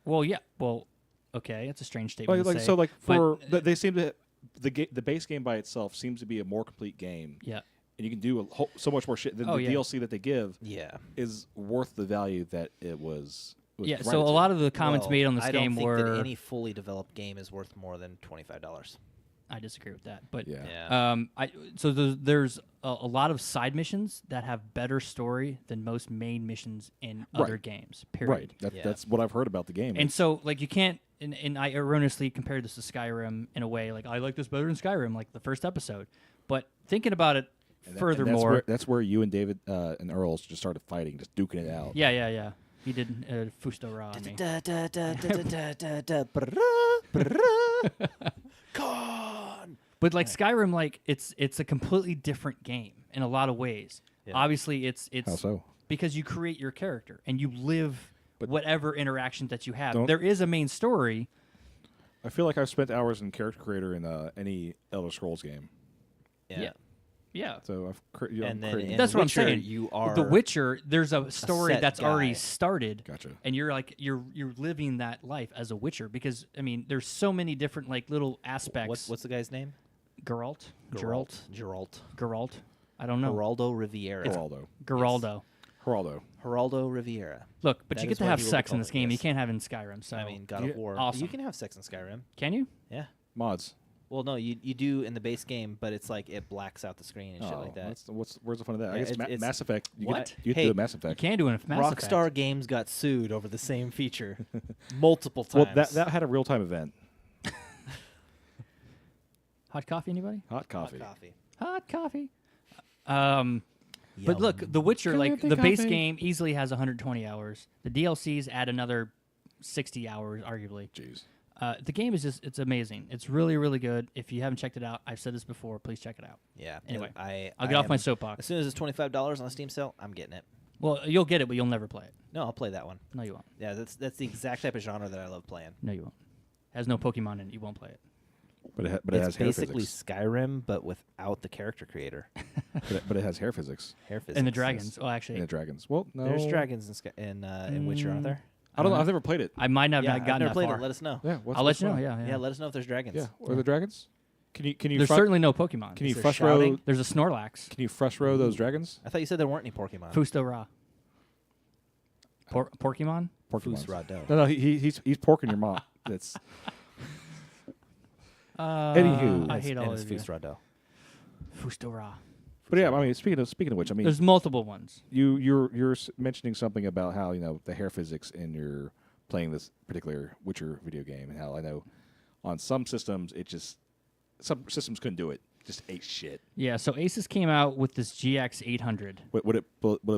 Well, yeah. Well, okay. It's a strange statement to say. so like but, for they seem to the base game by itself seems to be a more complete game. yeah. And you can do so much more shit than the yeah. DLC that they give yeah. is worth the value that it was. Yeah. granted So a to. lot of the comments Well, made on this I game don't think were. that any fully developed game is worth more than $25. I disagree with that, but Yeah. so there's a lot of side missions that have better story than most main missions in other Right. games. Period. Right. Yeah. That's what I've heard about the game. And so, like, you can't, and I erroneously compared this to Skyrim in a way, like, I like this better than Skyrim, like the first episode. But thinking about it And that- and furthermore, that's where you and David and Earls just started fighting, just duking it out. yeah. He did Fusto Ra on me. Con! But like Skyrim, like it's a completely different game in a lot of ways. Yeah. Obviously, it's How so? because you create your character and you live whatever interactions that you have. Don't- There is a main story. I feel like I've spent hours in character creator in any Elder Scrolls game. Yeah. Yeah. So I've And then in That's what I'm Witcher, saying. you are The Witcher, there's a story set that's already guy. started. Gotcha. And you're like you're living that life as a Witcher because I mean there's so many different like little aspects. What's the guy's name? Geralt? Geralt. I don't know. Geraldo Riviera. Geraldo. Geraldo. Geraldo Riviera. Look, but That you is get to what have he will be sex in called, this game. You yes. can't have it in Skyrim. So I mean, God Yeah. of War. Awesome. You can have sex in Skyrim. can you? Yeah. Mods. Well, no, you do in the base game, but it's like it blacks out the screen and shit like that. Where's the fun of that? I Yeah, guess it's- Mass Effect. You What? Get, you Hey, do a Mass You Effect. can do it in Mass Effect. Rockstar Games got sued over the same feature multiple times. Well, that had a real time event. Hot coffee, anybody? Hot coffee. Hot coffee. But look, Yum. The Witcher, Can I like take the base coffee? game, easily has 120 hours. The DLCs add another 60 hours, arguably. Jeez. The game is just—it's amazing. It's really, really good. If you haven't checked it out, I've said this before. Please check it out. Yeah. Anyway, I I'll get off my am- soapbox. As soon as it's $25 on a Steam sale, I'm getting it. Well, you'll get it, but you'll never play it. No, I'll play that one. No, you won't. Yeah, that's the exact type of genre that I love playing. No, you won't. Has no Pokemon in it. You won't play it. But it It's has hair basically physics. Skyrim, but without the character creator. But it has hair physics Hair physics. And the dragons. Well, actually, and the dragons. Well, no. There's dragons in Witcher, aren't there? I don't know. I've never played it. I might not Yeah, have I've gotten never that played far. it. Let us know. Yeah. I'll let you know. fun? Yeah, Yeah, let us know if there's dragons. Yeah. Are there dragons? Can you There's fru- certainly no Pokemon. can you Is there fresh row? shouting? There's a Snorlax. Can you fresh row those dragons? I thought you said there weren't any Pokemon. Fusto Ra. Pokemon? Pokemons. Fusrado. No, he's porking your mom. That's Anywho. I hate all it's of you. Fusrado. Fusto Ra. But yeah, I mean, speaking of which, I mean, There's multiple ones. you're mentioning something about how the hair physics in your playing this particular Witcher video game, and how I know on some systems some systems couldn't do it, just ate shit. Yeah, so Asus came out with this GX800. Would it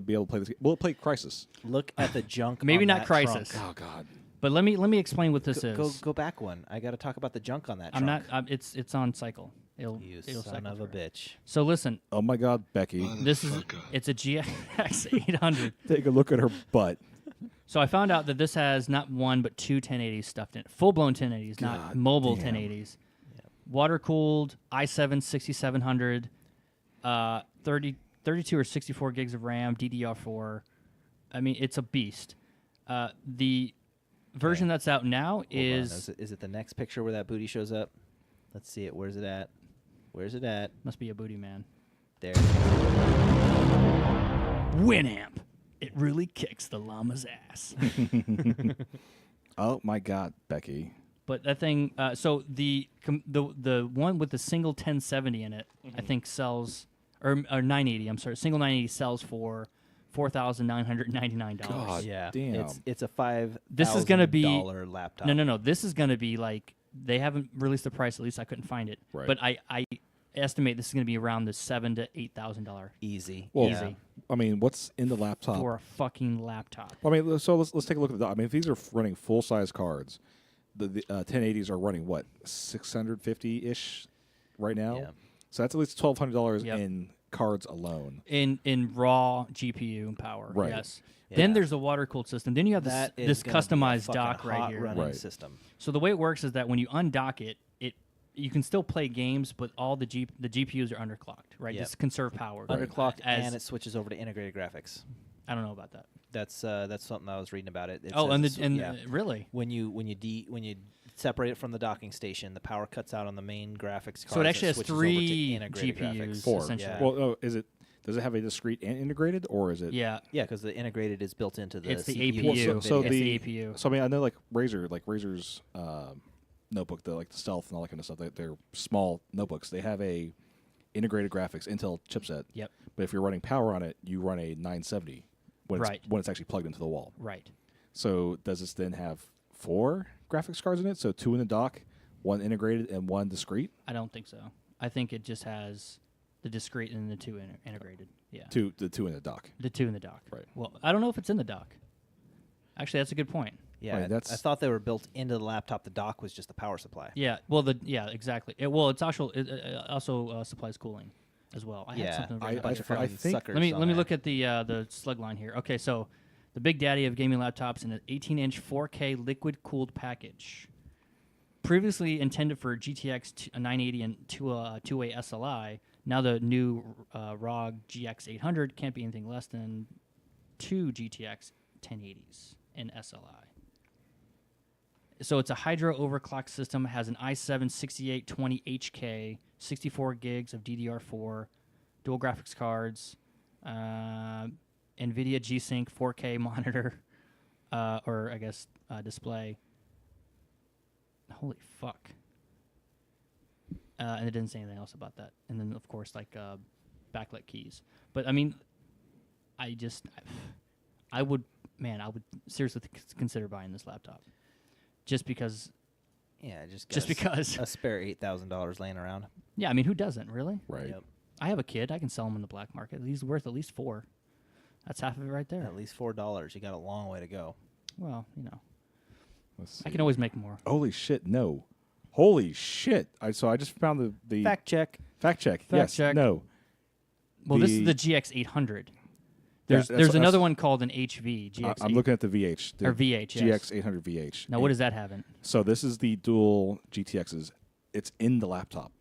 be able to play this? Will it play Crisis? Look at the junk. Maybe on not that Crisis. trunk. Oh God. But let me explain what this Go, is. go back one. I got to talk about the junk on that I'm trunk. not. It's on cycle. It'll You it'll son cycle of a through. bitch. So listen, Oh my God, Becky, it's a GX800. take a look at her butt. So I found out that this has not one but two 1080s stuffed in it. Full-blown 1080s, not God mobile damn. 1080s. Water-cooled i7 6700, 32 or 64 gigs of RAM, DDR4. I mean, it's a beast. The version that's out now Hold on. is Is it the next picture where that booty shows up? Let's see it. Where's it at? Where's it at? must be a booty man. There. Winamp. It really kicks the llama's ass. Oh my God, Becky. But that thing, so the one with the single 1070 in it, I think sells, or 980. I'm sorry, single 980 sells for $4,999. God. Yeah, damn. it's a $5,000 This is gonna be laptop. No. This is gonna be like they haven't released the price. At least I couldn't find it. Right. But I estimate this is gonna be around the $7,000 to $8,000 Easy. Well, easy I mean, what's in the laptop? for a fucking laptop. I mean, so let's take a look at the. I mean, if these are running full size cards, the 1080s are running what, 650 right now. Yeah. So that's at least $1,200 Yep. in cards alone. In raw GPU power. Right. Yes. Yeah. Then there's the water cooled system. Then you have That this is gonna be a customized fucking dock right hot here. running Right. system. So the way it works is that when you undock it, you can still play games, but all the GPUs are underclocked, right? Yep. Just conserve power. Underclocked, As- and it switches over to integrated graphics. I don't know about that. That's something I was reading about it. It Oh, says and it's- yeah. really? when you separate it from the docking station, the power cuts out on the main graphics card. So it actually has switches over to 3 integrated GPUs, graphics. 4. essentially. Yeah. Well, oh, does it have a discrete and integrated, or is it? Yeah. Yeah, because the integrated is built into the It's the CPU. APU. Well, so It's the the APU. So I mean, I know like Razer's notebook, the Stealth and all that kind of stuff. They're small notebooks. They have a integrated graphics Intel chipset. Yep. But if you're running power on it, you run a 970 Right. when it's actually plugged into the wall. Right. So does this then have 4 graphics cards in it? So 2 in the dock, 1 integrated, and 1 discrete. I don't think so. I think it just has the discrete and the 2 integrated. Yeah. The 2 in the dock. The 2 in the dock. Right. Well, I don't know if it's in the dock. Actually, that's a good point. Yeah, Right, I that's- thought they were built into the laptop. The dock was just the power supply. Yeah. Well, exactly. It's also supplies cooling as well. I had Yeah, something I- written bunch about of it. I fucking think- suckers Let me on let me there. look at the slug line here. Okay, so the big daddy of gaming laptops in an 18-inch 4K liquid-cooled package. Previously intended for GTX 980 and 2A SLI, now the new ROG GX800 can't be anything less than 2 GTX 1080s in SLI. So it's a Hydro overclock system, has an i7 6820HK, 64 gigs of DDR4, dual graphics cards, NVIDIA G-Sync 4K monitor, or I guess display. Holy fuck. And it didn't say anything else about that. And then, of course, like backlit keys. But, I mean, I would seriously consider buying this laptop. Just because, Yeah, just because. a spare $8,000 laying around. Yeah, I mean, who doesn't, really? Right. Yep. I have a kid. I can sell him in the black market. He's worth at least $4. That's half of it right there. At least $4. You got a long way to go. Well, Let's see. I can always make more. Holy shit! No. Holy shit! I just found the Fact check. fact check. Fact Yes. check. No. Well, this is The- the GX800. Yeah, There's another that's- one called an HV. GX8. I'm looking at the VH. The Or VH, yes. GX800 VH. Now, what does that have in? So this is the dual GTXs. It's in the laptop,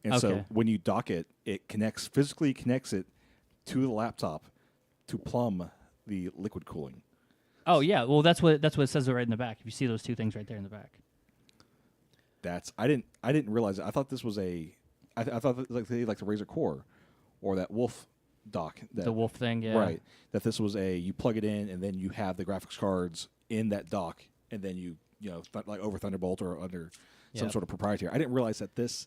and so Okay. when you dock it, it physically connects it to the laptop to plumb the liquid cooling. Oh yeah, well that's what it says right in the back. If you see those two things right there in the back. I didn't realize it. I thought this was I thought that, like the Razer Core or that Wolf dock. The Wolf thing, yeah. Right. That this was you plug it in and then you have the graphics cards in that dock and then you like over Thunderbolt or under some Yep. sort of proprietary. I didn't realize that this.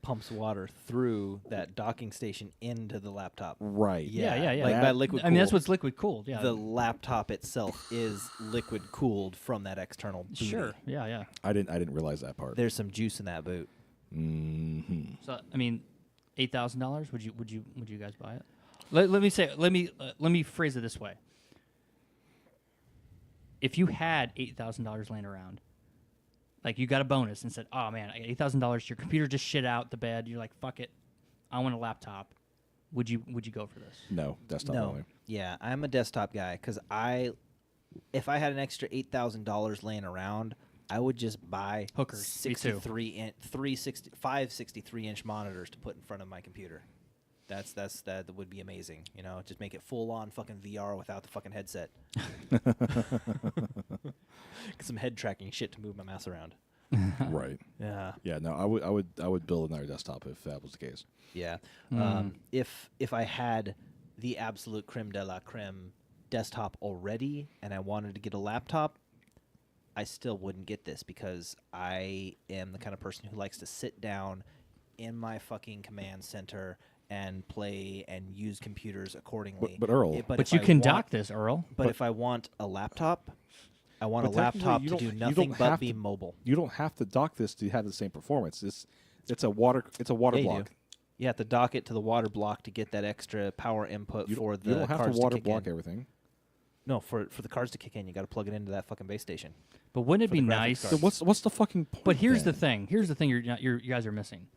Pumps water through that docking station into the laptop. Right. Yeah. Like that liquid I mean, that's cooled. what's liquid cooled. Yeah. The laptop itself is liquid cooled from that external booty. sure. Yeah. I didn't realize that part. There's some juice in that boot. Mm-hmm. So I mean, $8,000. Would you guys buy it? Let me phrase it this way. If you had $8,000 laying around, like you got a bonus and said, "Oh man, I got $8,000. Your computer just shit out the bed." You're like, "Fuck it, I want a laptop." Would you go for this? No, desktop No. only. Yeah, I'm a desktop guy because if I had an extra $8,000 laying around, I would just buy Hookers. Me too. 5 63-inch monitors to put in front of my computer. That would be amazing. Just make it full on fucking VR without the fucking headset. Get some head tracking shit to move my mouse around. Right. Yeah. Yeah. No, I would build another desktop if that was the case. Yeah. If I had the absolute creme de la creme desktop already and I wanted to get a laptop, I still wouldn't get this because I am the kind of person who likes to sit down in my fucking command center and play and use computers accordingly. But Earl, If But you I can want- dock this, Earl. But if I want a laptop, I want a But technically, laptop you to don't- do you nothing don't but have be to- mobile. you don't have to dock this to have the same performance. It's a water Yeah, you block. do. You have to dock it to the water block to get that extra power input You, for the you don't have cards to water kick block in. everything. No, for the cards to kick in, you got to plug it into that fucking base station. But wouldn't it For be the graphics nice? card. So what's the fucking point? But here's the then? thing. Here's the thing you guys are missing.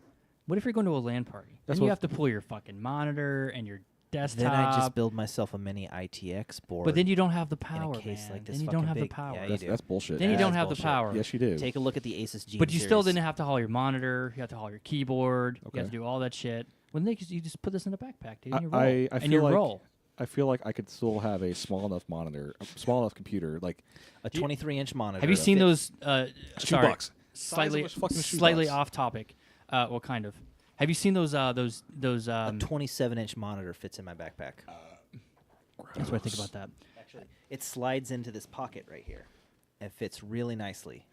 What if you're going to a LAN party? That's Then you what- have to pull your fucking monitor and your desktop. Then I just build myself a mini ITX board. but then you don't have the in power, a case man. like this then you fucking don't have the big. power. Yeah, you That's, do. that's bullshit. Then you That don't is have bullshit. the power. Yes, you do. Take a look at the Asus G. But you still series. didn't have to haul your monitor. You have to haul your keyboard. You have Okay. to do all that shit. When you just put this in a backpack, dude, and you I roll. I and feel you like roll. I feel like I could still have a small enough monitor, a small enough computer. Like a 23-inch monitor. Have you that seen fits- those? Sorry, shoebox. slightly Size of a fucking slightly shoebox. off topic. Well, kind of. Have you seen those? A 27-inch monitor fits in my backpack. That's what I think about that. Actually, it slides into this pocket right here. It fits really nicely.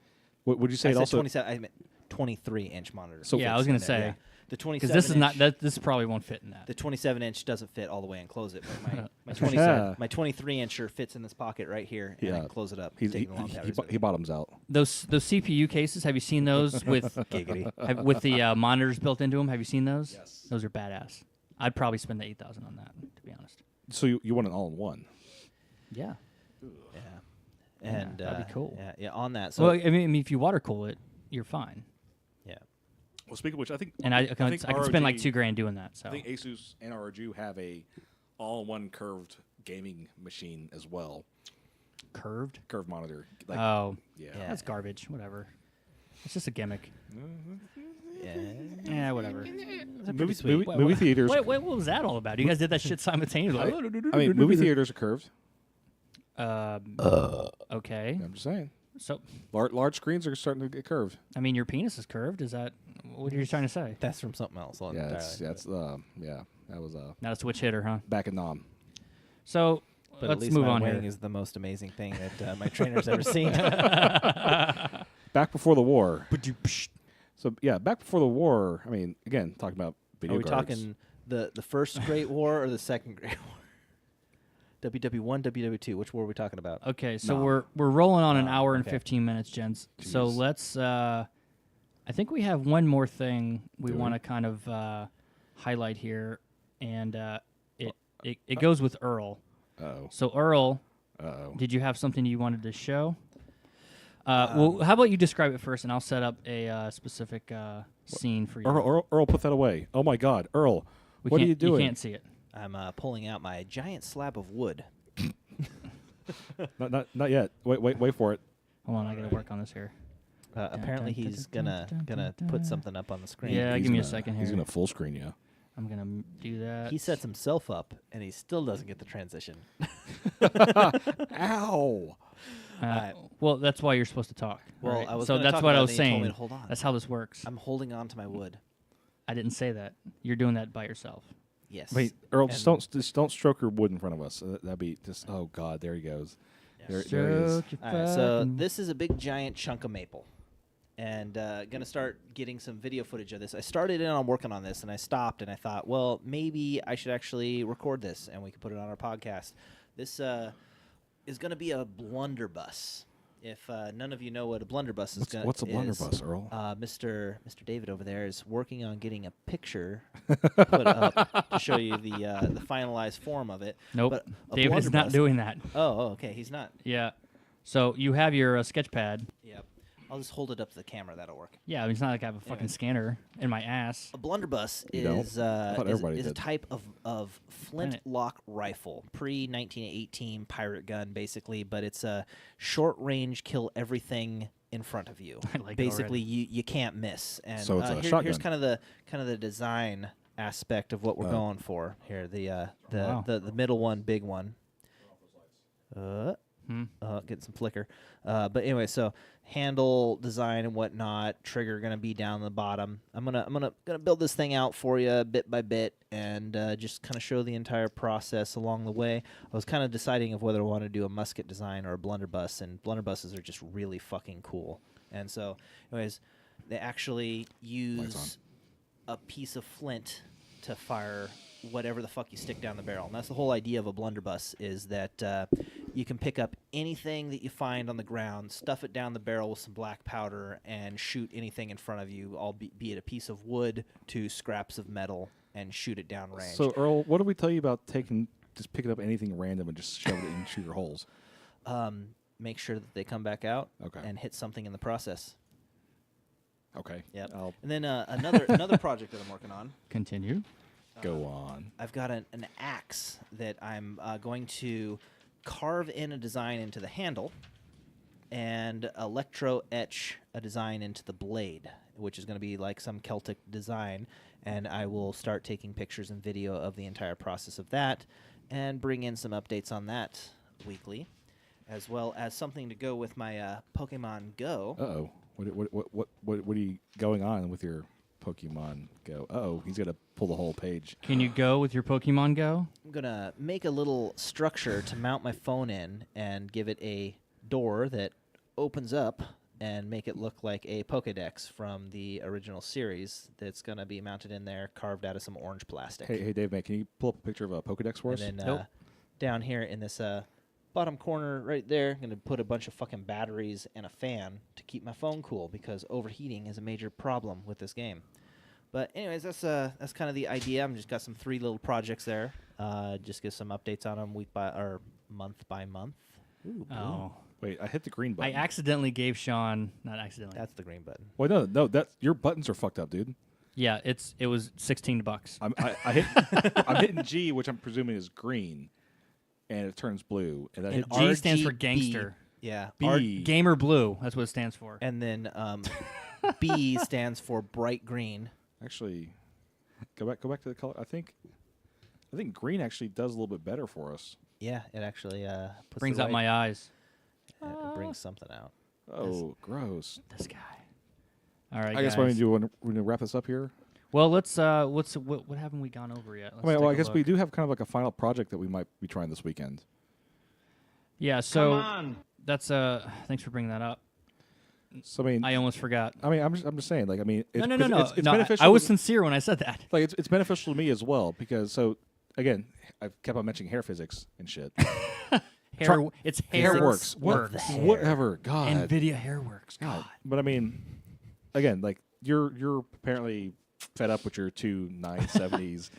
Would you say I it said also? 27. I meant 23-inch monitor. So Yeah, I fits was gonna in there, say yeah. The 27 because this is not inch- that. This probably won't fit in that. The 27-inch doesn't fit all the way and close it, but my 23-incher fits in this pocket right here, and I Yeah. can close it up. He's, take the long batteries with he me. bottoms out. Those CPU cases. Have you seen those with Giggity. with the monitors built into them? Have you seen those? Yes. Those are badass. I'd probably spend the $8,000 on that, to be honest. So you want an all-in-one? Yeah. Yeah, and that'd be cool. Yeah, on that. So Well, I mean, if you water cool it, you're fine. yeah, Well, speaking of which, I think And I think can spend like ROG $2,000 doing that. So I think Asus and ROG have a all-in-one curved gaming machine as well. curved. Curved monitor. Like, Oh, yeah. Yeah. that's garbage. Whatever. It's just a gimmick. yeah. Yeah, whatever. Movie, sweet. movie theaters. Wait, what was that all about? You guys did that shit simultaneously. I mean, movie theaters are curved. Okay. I'm just saying. So, Large screens are starting to get curved. I mean, your penis is curved. Is that what you're trying to say? That's from something else. Yeah, that was Not a switch hitter, huh? back in Nom. So, But at let's least move my on wing here. is the most amazing thing that my trainer's ever seen. Back before the war. So yeah, back before the war. I mean, again, talking about video Are we cards. talking the first Great War or the second Great War? WW1, WW2. Which war are we talking about? Okay, so No. we're rolling on an hour and okay. 15 minutes, gents. So Jeez. let's. I think we have one more thing we Do we? want to kind of highlight here, and it goes with Earl. Uh-oh. So Earl, Uh-oh. did you have something you wanted to show? Well, how about you describe it first, and I'll set up a specific scene for you. Earl, put that away. Oh my God, Earl, We what are can't- you doing? You can't see it. I'm pulling out my giant slab of wood. Not yet. Wait for it. Hold on, I gotta work on this here. Apparently, he's gonna put something up on the screen. Yeah, He's give me a gonna- second He's here. gonna full screen you. I'm gonna do that. He sets himself up, and he still doesn't get the transition. Ow! Well, that's why you're supposed to talk. Well, alright? I was so gonna that's talk what about I it, was then you told saying. me to hold on. That's how this works. I'm holding on to my wood. I didn't say that. You're doing that by yourself. Yes. Wait, Earl, And- just don't stroke your wood in front of us. That'd be just. Oh God, there he goes. There he is. Stroke your All right, so fucking- this is a big giant chunk of maple, and gonna start getting some video footage of this. I started in on working on this, and I stopped, and I thought, well, maybe I should actually record this, and we could put it on our podcast. This is gonna be a blunderbuss. If none of you know what a blunderbuss is, What's a blunderbuss, Earl? Mr. David over there is working on getting a picture put up to show you the finalized form of it. Nope. But a David is not blunderbuss- doing that. Oh, okay, he's not. Yeah. So you have your sketch pad. Yep. I'll just hold it up to the camera. That'll work. Yeah, I mean, it's not like I have a fucking Anyways. scanner in my ass. A blunderbuss You don't? is I thought everybody is a did. type of flintlock rifle, pre-1918 pirate gun, basically. But it's a short range, kill everything in front of you. I like it basically, already. you can't miss. And So it's a here's shotgun. kind of the design aspect of what we're going for here. The Wow. the middle one, big one. Hmm. Getting some flicker. But anyway, so handle design and whatnot. Trigger gonna be down the bottom. I'm gonna build this thing out for you bit by bit and just kind of show the entire process along the way. I was kind of deciding of whether I want to do a musket design or a blunderbuss, and blunderbusses are just really fucking cool. And so, anyways, they actually use a piece of flint to fire whatever the fuck you stick down the barrel. And that's the whole idea of a blunderbuss, is that you can pick up anything that you find on the ground, stuff it down the barrel with some black powder, and shoot anything in front of you, be it a piece of wood to scraps of metal, and shoot it down range. So, Earl, what did we tell you about just picking up anything random and just shove it in and shoot your holes? Make sure that they come back out Okay. and hit something in the process. Okay. Yep. I'll And then another project that I'm working on. Continue. go on. I've got an axe that I'm going to carve in a design into the handle and electro etch a design into the blade, which is going to be like some Celtic design. And I will start taking pictures and video of the entire process of that and bring in some updates on that weekly, as well as something to go with my Pokemon Go. Uh-oh. What are you going on with your Pokemon Go? Uh-oh, he's going to pull the whole page. Can you go with your Pokemon Go? I'm going to make a little structure to mount my phone in and give it a door that opens up and make it look like a Pokédex from the original series that's going to be mounted in there, carved out of some orange plastic. Hey, Dave, man, can you pull up a picture of a Pokedex for us? And then Nope. down here in this bottom corner right there, I'm going to put a bunch of fucking batteries and a fan to keep my phone cool, because overheating is a major problem with this game. But anyways, that's kind of the idea. I'm just got some 3 little projects there. Just give some updates on them month by month. Ooh, blue. Oh. Wait, I hit the green I button. accidentally gave Sean, not accidentally. That's the green button. Wait, no, your buttons are fucked up, dude. Yeah, it was $16. I'm hitting G, which I'm presuming is green, and it turns blue. And then And G stands for RGB. gangster. Yeah. B. Gamer blue. That's what it stands for. And then B stands for bright green. Actually, go back to the color. I think green actually does a little bit better for us. Yeah, it actually puts Brings the out my eyes. it brings something out. Oh, gross. This guy. All right, I guess guys. what we want to wrap this up here. Well, let's. What haven't we gone over yet? Let's I take a guess we look. do have kind of like a final project that we might be trying this weekend. Yeah. So Come on. that's Thanks for bringing that up. So I mean, I almost forgot. I'm just saying, like, I mean, it's, No. It's No, beneficial. I was to- sincere when I said that. like it's beneficial to me as well, because so again, I've kept on mentioning hair physics and shit. It's Hair hair works. Works. Whatever. God. NVIDIA hair works. God. God. But I mean, again, like you're apparently fed up with your 2 970s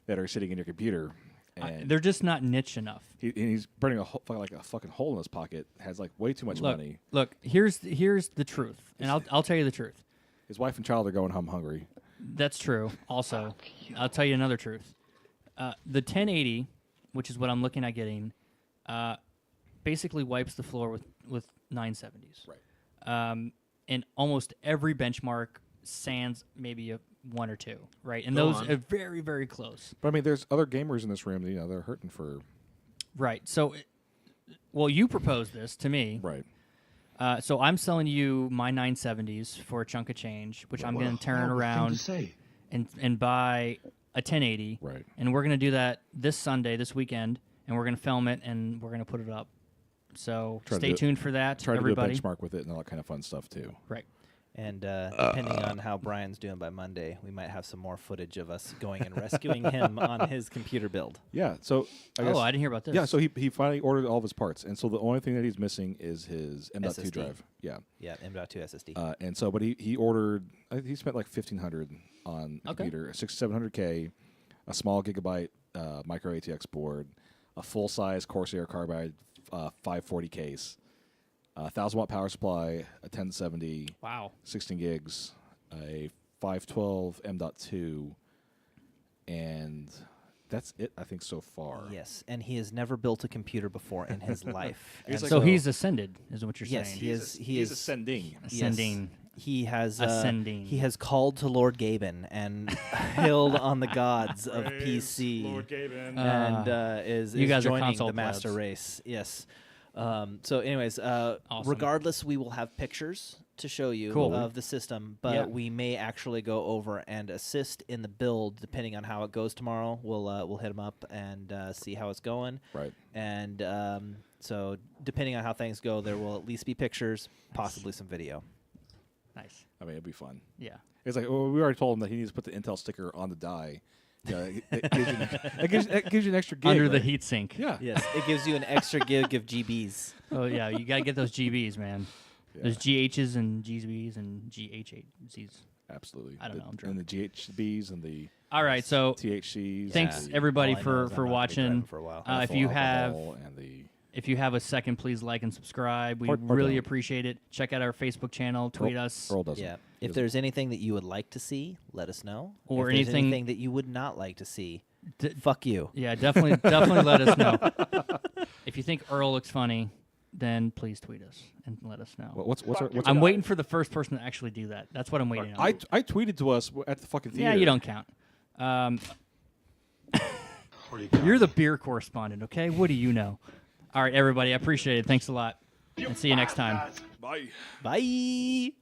that are sitting in your computer, and They're just not niche enough. he's burning a fucking hole in his pocket. Has like way too much money. Look. Here's the truth, and I'll tell you the truth. His wife and child are going home hungry. That's true. Also, I'll tell you another truth. The 1080, which is what I'm looking at getting, basically wipes the floor with 970s. Right. And almost every benchmark sans maybe a 1 or 2, right? And Go those on. are very, very close. But I mean, there's other gamers in this room. They're hurting for. Right. So, well, you proposed this to me. Right. So I'm selling you my 970s for a chunk of change, which I'm going to turn around and buy a 1080. Right. And we're going to do that this Sunday, this weekend, and we're going to film it and we're going to put it up. So stay tuned for that, Try everybody. to do a benchmark with it and all that kind of fun stuff too. Right. And depending on how Brian's doing by Monday, we might have some more footage of us going and rescuing him on his computer build. Yeah. So I guess, I didn't hear about this. Yeah. So he finally ordered all of his parts, and so the only thing that he's missing is his M.2 SSD. drive. Yeah. Yeah, M.2 SSD. And so, but he ordered. I think he spent like $1,500 on a Okay. computer, 700K, a small gigabyte micro ATX board, a full size Corsair Carbide 540 case, a 1,000-watt power supply, a 1070, Wow. 16 gigs, a 512 M.2, and that's it. I think so far. Yes, and he has never built a computer before in his life. He's And like- So he's ascended, is what you're Yes, saying. he is. He is ascending. yes, Ascending. he has Ascending. He has called to Lord Gaben and hailed on the gods of PC, and is you guys are joining console the master plebs. race. Yes. So, anyways, Awesome. regardless, we will have pictures to show you Cool. of the system, but Yeah. we may actually go over and assist in the build depending on how it goes tomorrow. We'll hit them up and see how it's going. Right. And so, depending on how things go, there will at least be pictures, possibly some video. Nice. I mean, it'd be fun. Yeah. It's like, well, we already told him that he needs to put the Intel sticker on the die Yeah, it gives you an extra gig. Under the right? heat sink. Yeah. Yes, it gives you an extra gig of GBs. Oh yeah, you gotta get those GBs, man. Yeah. There's GHs and GBs and GH8Zs. Absolutely. I don't know, I'm drunk. And the GHBs and the All right, so THCs. thanks and everybody All I know for is I'm not gonna be watching. driving for a while. If you ethyl have alcohol and the if you have a second, please like and subscribe. We Or really don't. appreciate it. Check out our Facebook channel. Tweet us. Earl doesn't. Yeah. If there's anything that you would like to see, let us know. Or if there's anything- anything that you would not like to see, D- fuck you. Yeah, definitely let us know. If you think Earl looks funny, then please tweet us and let us know. What's our, what's I'm our, waiting for the first person to actually do that. That's what I'm waiting on. I tweeted to us at the fucking theater. Yeah, you don't count. You're the beer correspondent, okay? What do you know? All right, everybody, I appreciate it. Thanks a lot. And see you next time. Bye. Bye.